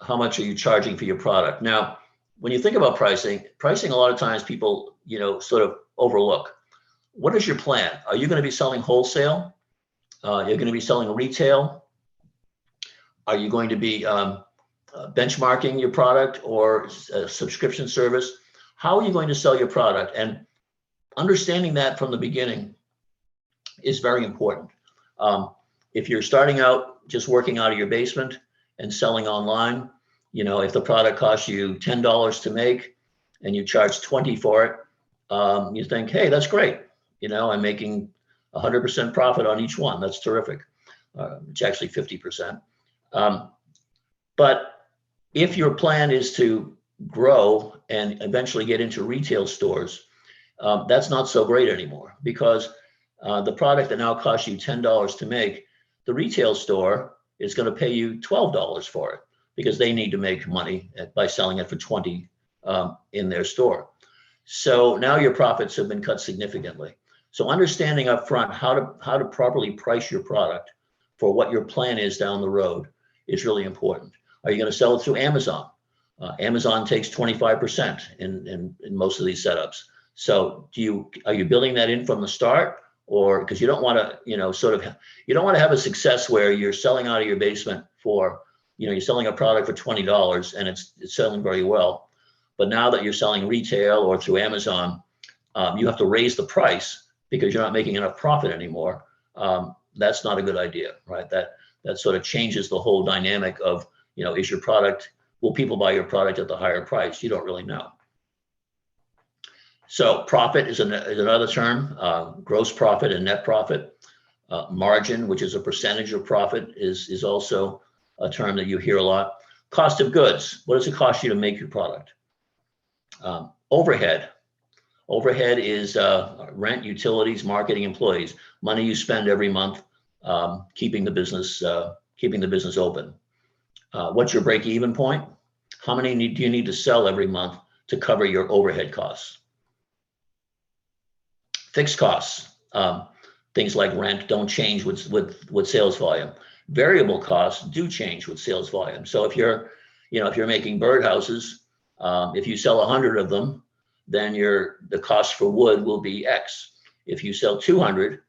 how much are you charging for your product? Now, when you think about pricing a lot of times people, sort of overlook. What is your plan? Are you going to be selling wholesale? You're going to be selling retail? Are you going to be benchmarking your product or a subscription service? How are you going to sell your product? And understanding that from the beginning is very important. If you're starting out just working out of your basement and selling online, if the product costs you $10 to make and you charge 20 for it, you think, hey, that's great. I'm making 100% profit on each one. That's terrific. It's actually 50%. But if your plan is to grow and eventually get into retail stores, that's not so great anymore, because the product that now costs you $10 to make, the retail store is going to pay you $12 for it because they need to make money by selling it for 20 in their store. So now your profits have been cut significantly. So understanding up front how to properly price your product for what your plan is down the road is really important. Are you going to sell it through Amazon? Amazon takes 25% in most of these setups. So are you building that in from the start? Or because you don't want to, you don't want to have a success where you're selling out of your basement for, you're selling a product for $20 and it's selling very well. But now that you're selling retail or through Amazon, you have to raise the price because you're not making enough profit anymore. That's not a good idea, right? That sort of changes the whole dynamic of, is your product, will people buy your product at the higher price? You don't really know. So profit is another term, gross profit and net profit. Margin, which is a percentage of profit, is also a term that you hear a lot. Cost of goods, what does it cost you to make your product? Overhead. Overhead is rent, utilities, marketing, employees, money you spend every month keeping the business open. What's your break-even point? How many do you need to sell every month to cover your overhead costs? Fixed costs, things like rent don't change with sales volume. Variable costs do change with sales volume. So if you're making birdhouses, if you sell 100 of them, then the cost for wood will be X. If you sell 200,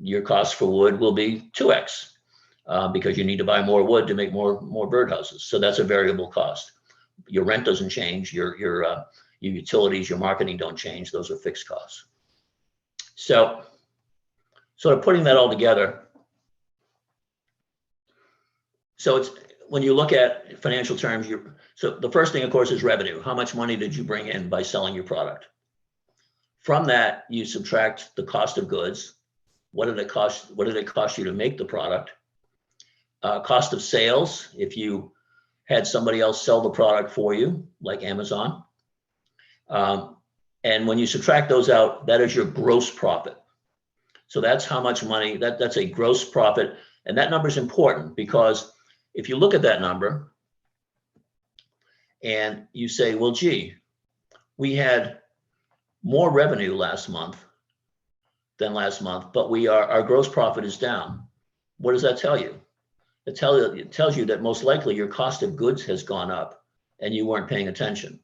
your cost for wood will be 2X because you need to buy more wood to make more birdhouses. So that's a variable cost. Your rent doesn't change. Your utilities, your marketing don't change. Those are fixed costs. So sort of putting that all together. So when you look at financial terms, so the first thing, of course, is revenue. How much money did you bring in by selling your product? From that, you subtract the cost of goods. What did it cost? What did it cost you to make the product? Cost of sales, if you had somebody else sell the product for you, like Amazon. And when you subtract those out, that is your gross profit. So that's how much money, that's a gross profit. And that number is important because if you look at that number and you say, well, gee, we had more revenue last month than last month, but our gross profit is down. What does that tell you? It tells you that most likely your cost of goods has gone up and you weren't paying attention.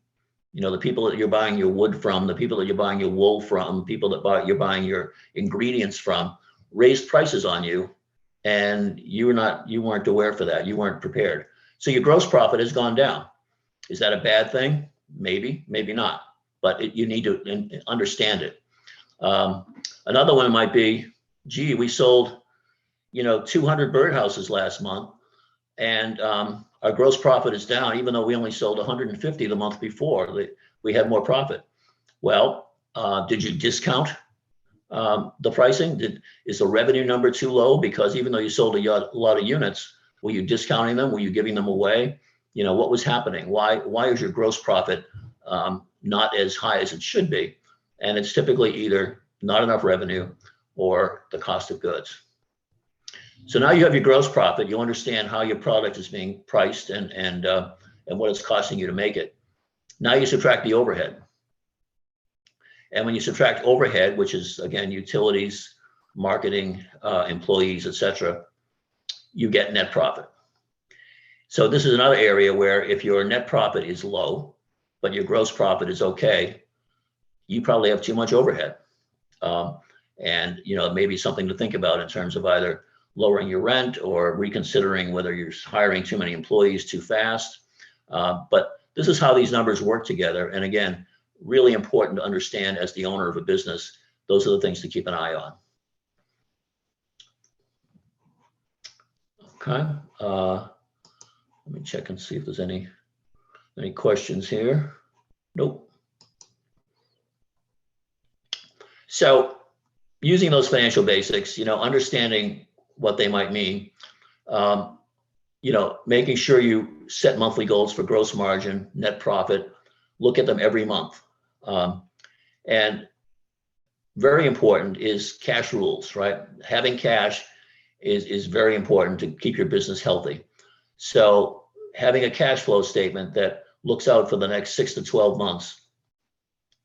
You know, the people that you're buying your wood from, the people that you're buying your wool from, people that you're buying your ingredients from, raised prices on you, and you weren't aware for that. You weren't prepared. So your gross profit has gone down. Is that a bad thing? Maybe, maybe not. But you need to understand it. Another one might be, gee, we sold 200 birdhouses last month, and our gross profit is down, even though we only sold 150 the month before. We had more profit. Well, did you discount the pricing? Is the revenue number too low? Because even though you sold a lot of units, were you discounting them? Were you giving them away? What was happening? Why is your gross profit not as high as it should be? And it's typically either not enough revenue or the cost of goods. So now you have your gross profit. You understand how your product is being priced and what it's costing you to make it. Now you subtract the overhead. And when you subtract overhead, which is, again, utilities, marketing, employees, etc., you get net profit. So this is another area where if your net profit is low, but your gross profit is okay, you probably have too much overhead. And maybe something to think about in terms of either lowering your rent or reconsidering whether you're hiring too many employees too fast. But this is how these numbers work together. And again, really important to understand as the owner of a business. Those are the things to keep an eye on. Okay. Let me check and see if there's any questions here. Nope. So using those financial basics, understanding what they might mean, making sure you set monthly goals for gross margin, net profit, look at them every month. And very important is cash rules, right? Having cash is very important to keep your business healthy. So having a cash flow statement that looks out for the next 6 to 12 months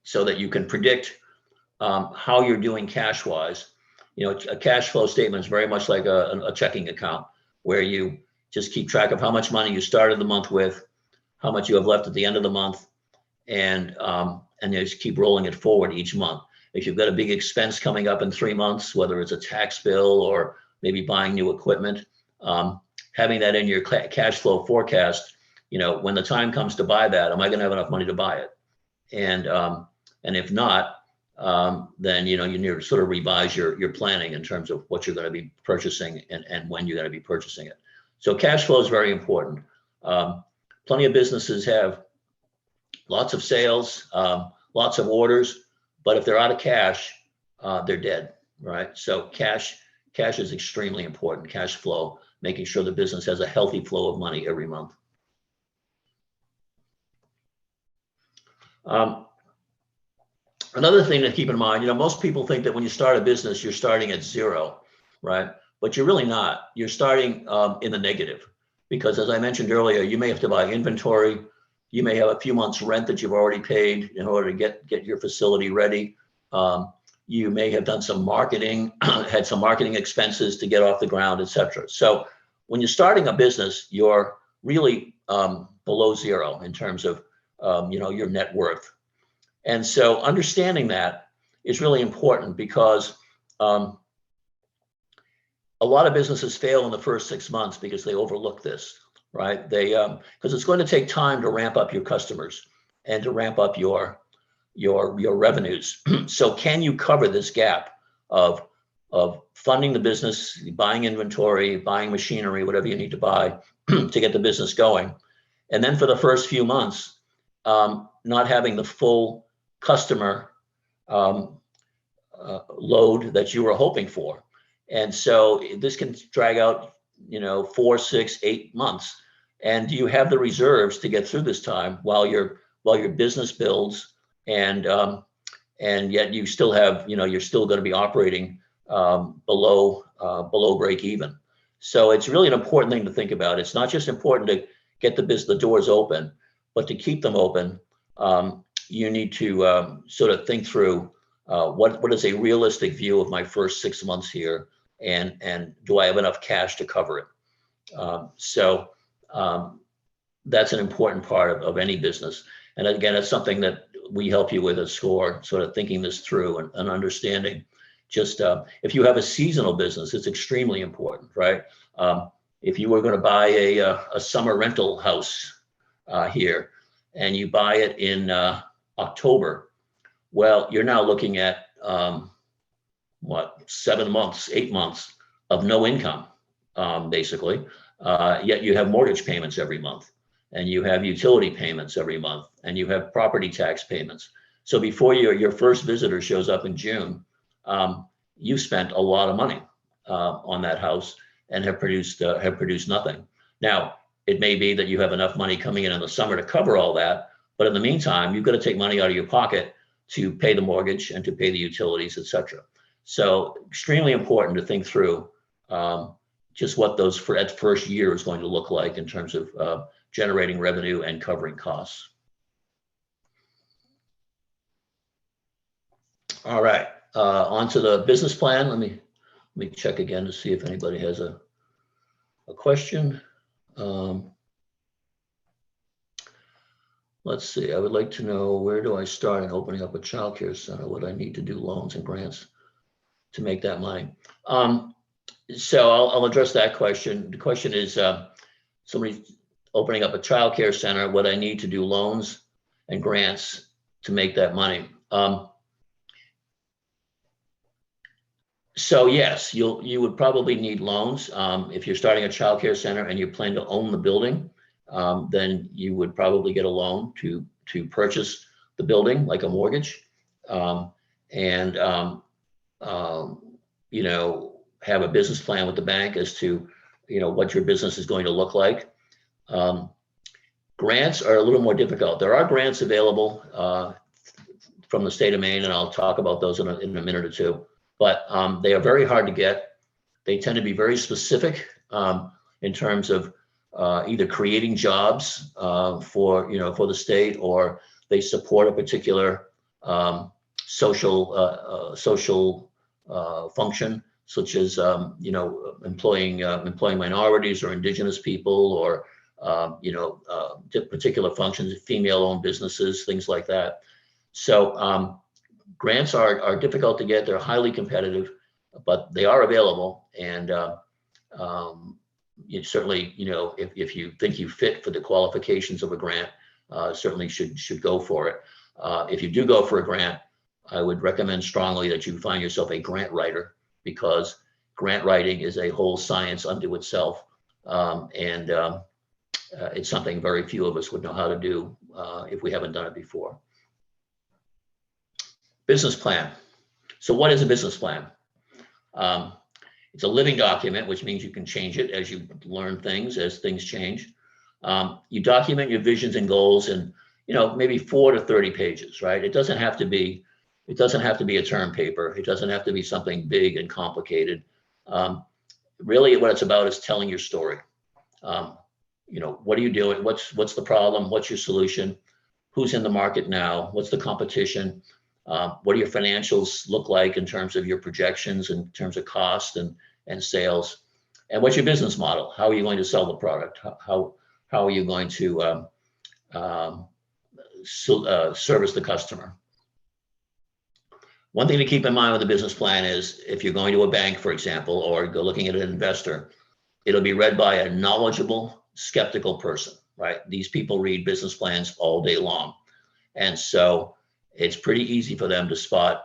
so that you can predict how you're doing cash wise. A cash flow statement is very much like a checking account where you just keep track of how much money you started the month with, how much you have left at the end of the month, and you just keep rolling it forward each month. If you've got a big expense coming up in 3 months, whether it's a tax bill or maybe buying new equipment, having that in your cash flow forecast, when the time comes to buy that, am I going to have enough money to buy it? And if not, then you need to sort of revise your planning in terms of what you're going to be purchasing and when you're going to be purchasing it. So cash flow is very important. Plenty of businesses have lots of sales, lots of orders, but if they're out of cash, they're dead, right? So cash is extremely important. Cash flow, making sure the business has a healthy flow of money every month. Another thing to keep in mind, most people think that when you start a business, you're starting at zero, right? But you're really not. You're starting in the negative because, as I mentioned earlier, you may have to buy inventory. You may have a few months rent that you've already paid in order to get your facility ready. You may have done some marketing, had some marketing expenses to get off the ground, etc. So when you're starting a business, you're really below zero in terms of your net worth. And so understanding that is really important because a lot of businesses fail in the first 6 months because they overlook this, right? Because it's going to take time to ramp up your customers and to ramp up your revenues. So can you cover this gap of funding the business, buying inventory, buying machinery, whatever you need to buy, to get the business going. And then for the first few months, not having the full customer load that you were hoping for. And so this can drag out, 4, 6, 8 months. And do you have the reserves to get through this time while your business builds, and yet you still have, you're still going to be operating below break even. So it's really an important thing to think about. It's not just important to get the doors open, but to keep them open, you need to sort of think through what is a realistic view of my first 6 months here, and do I have enough cash to cover it? So that's an important part of any business. And again, it's something that we help you with at SCORE, sort of thinking this through and understanding. Just if you have a seasonal business, it's extremely important, right? If you were going to buy a summer rental house here, and you buy it in October, well, you're now looking at 7 months, 8 months of no income, basically. Yet you have mortgage payments every month, and you have utility payments every month, and you have property tax payments. So before your first visitor shows up in June, you spent a lot of money on that house and have produced nothing. Now, it may be that you have enough money coming in the summer to cover all that, but in the meantime, you've got to take money out of your pocket to pay the mortgage and to pay the utilities, et cetera. So extremely important to think through just what those first year is going to look like in terms of generating revenue and covering costs. All right, on to the business plan. Let me check again to see if anybody has a question. Let's see, I would like to know, where do I start in opening up a childcare center? Would I need to do loans and grants to make that money? So I'll address that question. The question is, somebody opening up a childcare center, would I need to do loans and grants to make that money? So yes, you would probably need loans. If you're starting a childcare center and you plan to own the building, then you would probably get a loan to purchase the building, like a mortgage, and have a business plan with the bank as to what your business is going to look like. Grants are a little more difficult. There are grants available from the state of Maine, and I'll talk about those in a minute or two. But they are very hard to get. They tend to be very specific in terms of either creating jobs for the state, or they support a particular social function, such as employing minorities or indigenous people, or particular functions, female-owned businesses, things like that. So grants are difficult to get. They're highly competitive, but they are available. And you certainly, if you think you fit for the qualifications of a grant, certainly should go for it. If you do go for a grant, I would recommend strongly that you find yourself a grant writer, because grant writing is a whole science unto itself. And it's something very few of us would know how to do if we haven't done it before. Business plan. So what is a business plan? It's a living document, which means you can change it as you learn things, as things change. You document your visions and goals in, maybe 4 to 30 pages, right? It doesn't have to be a term paper. It doesn't have to be something big and complicated. Really what it's about is telling your story. What are you doing? What's the problem? What's your solution? Who's in the market now? What's the competition? What do your financials look like in terms of your projections, in terms of cost and sales? And what's your business model? How are you going to sell the product? How are you going to service the customer? One thing to keep in mind with a business plan is, if you're going to a bank, for example, or go looking at an investor, it'll be read by a knowledgeable, skeptical person, right? These people read business plans all day long. And so it's pretty easy for them to spot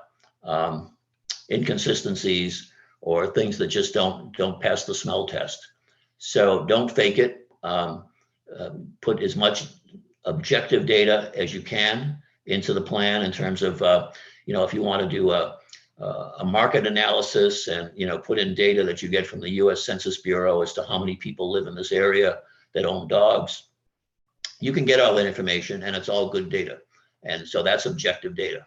inconsistencies or things that just don't pass the smell test. So don't fake it. put as much objective data as you can into the plan in terms of, if you want to do a market analysis and, put in data that you get from the US Census Bureau as to how many people live in this area that own dogs. You can get all that information and it's all good data. And so that's objective data.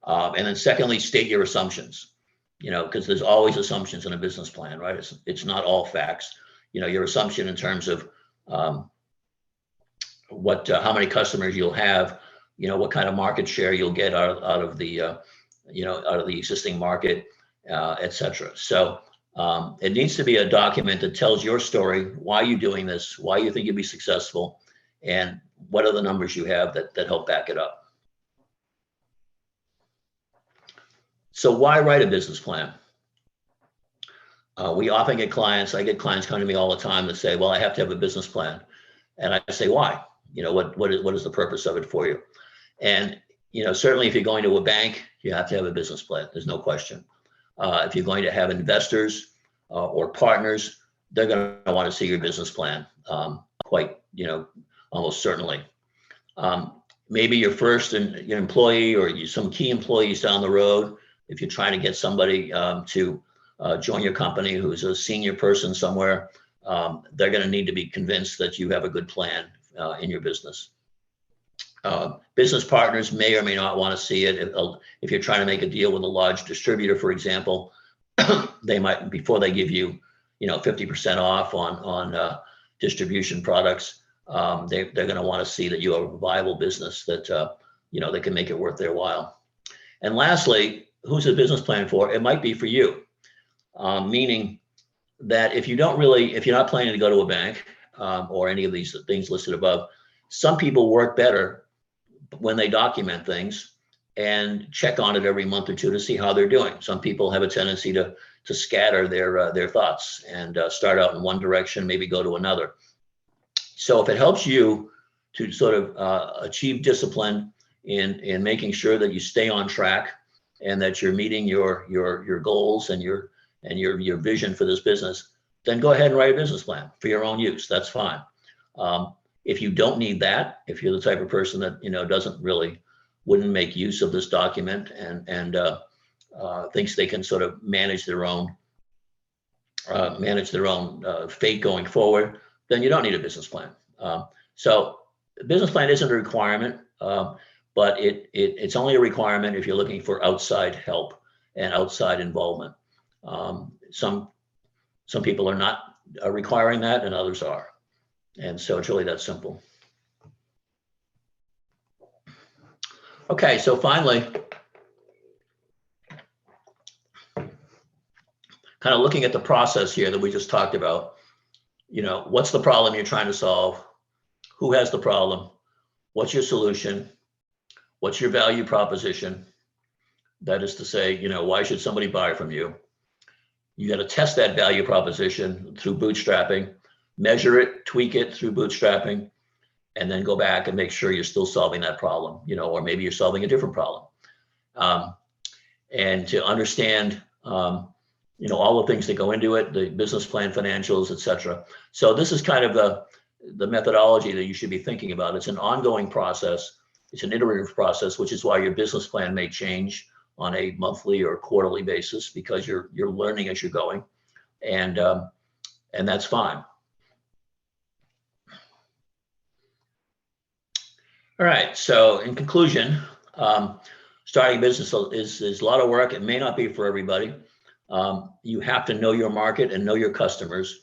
And then secondly, state your assumptions, because there's always assumptions in a business plan, right? It's not all facts. Your assumption in terms of how many customers you'll have, what kind of market share you'll get out of the, out of the existing market, et cetera. So it needs to be a document that tells your story, why you're doing this, why you think you'll be successful, and what are the numbers you have that help back it up. So why write a business plan? We often get clients, I get clients come to me all the time that say, well, I have to have a business plan. And I say, why? What is the purpose of it for you? And, certainly if you're going to a bank, you have to have a business plan. There's no question. If you're going to have investors or partners, they're going to want to see your business plan quite, almost certainly. Maybe your first your employee or some key employees down the road, if you're trying to get somebody to join your company who's a senior person somewhere, they're going to need to be convinced that you have a good plan in your business. Business partners may or may not want to see it. If you're trying to make a deal with a large distributor, for example, they might, before they give you, 50% off on distribution products, they're going to want to see that you have a viable business that, they can make it worth their while. And lastly, who's a business plan for? It might be for you, meaning that if you're not planning to go to a bank or any of these things listed above, some people work better when they document things and check on it every month or two to see how they're doing. Some people have a tendency to scatter their thoughts and start out in one direction, maybe go to another. So if it helps you to sort of achieve discipline in making sure that you stay on track and that you're meeting your goals and your vision for this business, then go ahead and write a business plan for your own use. That's fine. If you don't need that, if you're the type of person that wouldn't make use of this document and thinks they can sort of manage their own fate going forward, then you don't need a business plan. So the business plan isn't a requirement, but it's only a requirement if you're looking for outside help and outside involvement. Some people are not requiring that and others are. And so it's really that simple. Okay, so finally, kind of looking at the process here that we just talked about, what's the problem you're trying to solve? Who has the problem? What's your solution? What's your value proposition? That is to say, why should somebody buy from you? You got to test that value proposition through bootstrapping, measure it, tweak it through bootstrapping, and then go back and make sure you're still solving that problem, or maybe you're solving a different problem. And to understand, all the things that go into it, the business plan, financials, et cetera. So this is kind of the methodology that you should be thinking about. It's an ongoing process. It's an iterative process, which is why your business plan may change on a monthly or quarterly basis because you're learning as you're going, and that's fine. All right. So in conclusion, starting a business is a lot of work. It may not be for everybody. You have to know your market and know your customers,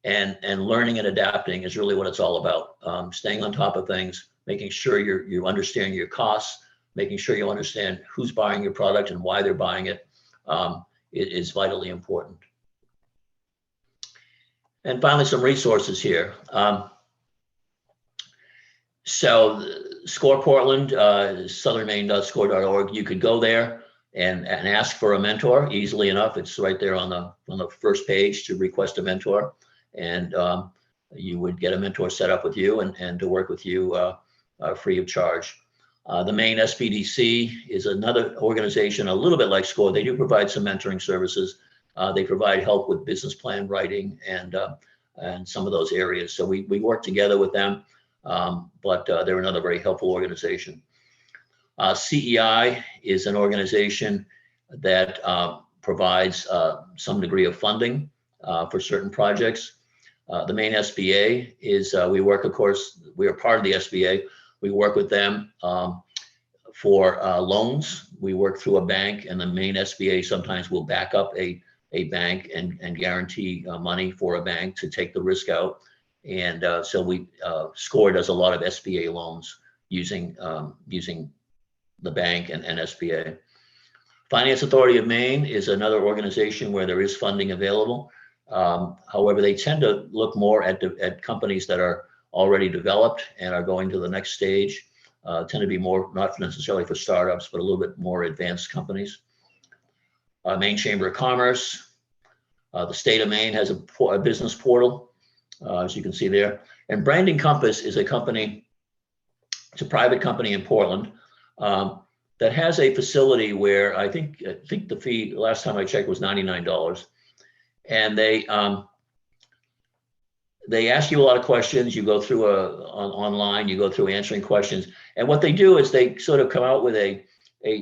and learning and adapting is really what it's all about. Staying on top of things, making sure you understand your costs, making sure you understand who's buying your product and why they're buying it, is vitally important. And finally, some resources here. So Score Portland, southernmaine.score.org. You could go there and ask for a mentor easily enough. It's right there on the first page to request a mentor, and you would get a mentor set up with you and to work with you free of charge. The Maine SBDC is another organization, a little bit like Score. They do provide some mentoring services. They provide help with business plan writing and and some of those areas. So we work together with them, but they're another very helpful organization. CEI is an organization that provides some degree of funding for certain projects. The main SBA is, we work, of course, we are part of the SBA. We work with them for loans. We work through a bank, and the main SBA sometimes will back up a bank and guarantee money for a bank to take the risk out. And so SCORE does a lot of SBA loans using the bank and SBA. Finance Authority of Maine is another organization where there is funding available. However, they tend to look more at companies that are already developed and are going to the next stage. Tend to be more, not necessarily for startups, but a little bit more advanced companies. Maine Chamber of Commerce. The state of Maine has a business portal, as you can see there. And Branding Compass is a company, it's a private company in Portland, that has a facility where I think the fee, last time I checked, was $99. And they ask you a lot of questions. You go through online, you go through answering questions. And what they do is they sort of come out with a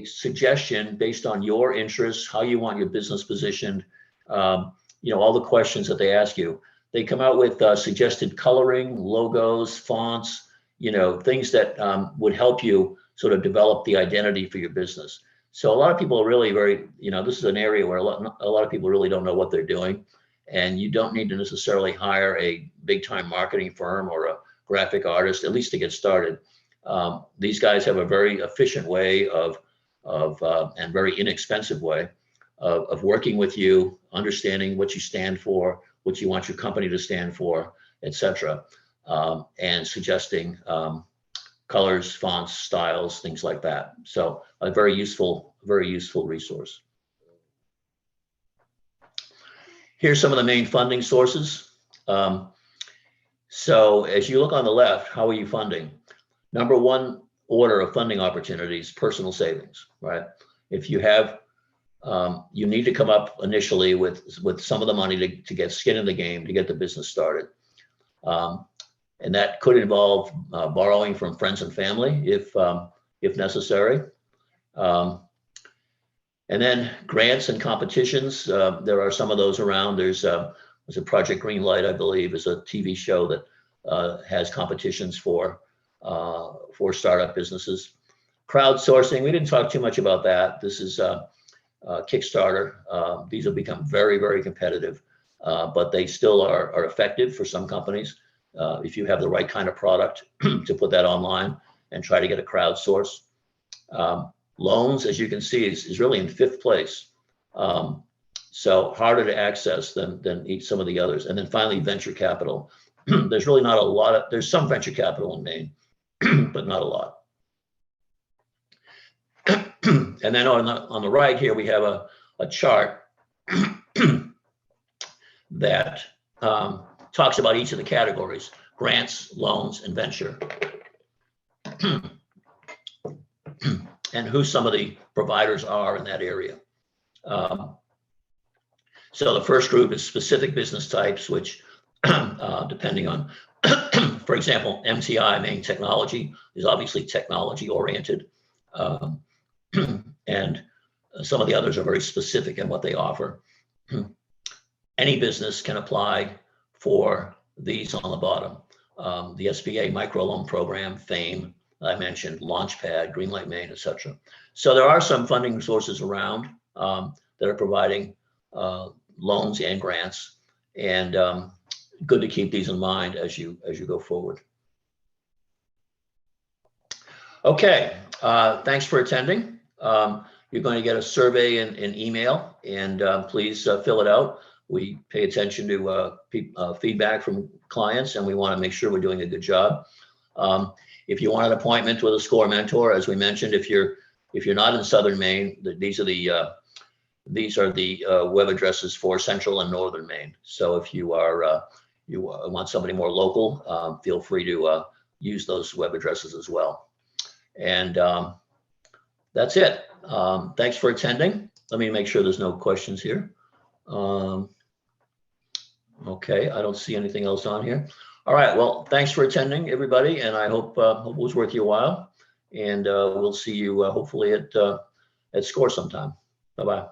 suggestion based on your interests, how you want your business positioned, all the questions that they ask you. They come out with suggested coloring, logos, fonts, things that would help you sort of develop the identity for your business. So a lot of people are really very, this is an area where a lot of people really don't know what they're doing. And you don't need to necessarily hire a big time marketing firm or a graphic artist, at least to get started. These guys have a very efficient way and very inexpensive way of working with you, understanding what you stand for, what you want your company to stand for, etc., and suggesting colors, fonts, styles, things like that. So a very useful resource. Here's some of the main funding sources. So as you look on the left, how are you funding? Number one order of funding opportunities, personal savings, right? If you have, you need to come up initially with some of the money to get skin in the game, to get the business started. And that could involve borrowing from friends and family if necessary. And then grants and competitions. There are some of those around. There's a Project Greenlight, I believe, is a TV show that has competitions for startup businesses. Crowdsourcing, we didn't talk too much about that. This is Kickstarter. These have become very, very competitive, but they still are effective for some companies. If you have the right kind of product to put that online and try to get a crowdsource. Loans, as you can see, is really in 5th place. So harder to access than some of the others. And then finally, venture capital. There's really not a lot there's some venture capital in Maine, but not a lot. And then on the right here, we have a chart that talks about each of the categories: grants, loans, and venture. And who some of the providers are in that area. So the first group is specific business types, which depending on, for example, MTI, Maine Technology, is obviously technology oriented. And some of the others are very specific in what they offer. Any business can apply for these on the bottom. The SBA microloan program, FAME, I mentioned, Launchpad, Greenlight Maine, etc. So there are some funding sources around that are providing loans and grants, and good to keep these in mind as you go forward. Okay, thanks for attending. You're going to get a survey in email, and please fill it out. We pay attention to feedback from clients, and we want to make sure we're doing a good job. If you want an appointment with a SCORE mentor, as we mentioned, if you're not in Southern Maine, these are the web addresses for Central and Northern Maine. So if you want somebody more local, feel free to use those web addresses as well. And that's it. Thanks for attending. Let me make sure there's no questions here. Okay, I don't see anything else on here. All right, well, thanks for attending, everybody, and I hope it was worth your while. And we'll see you hopefully at SCORE sometime. Bye-bye.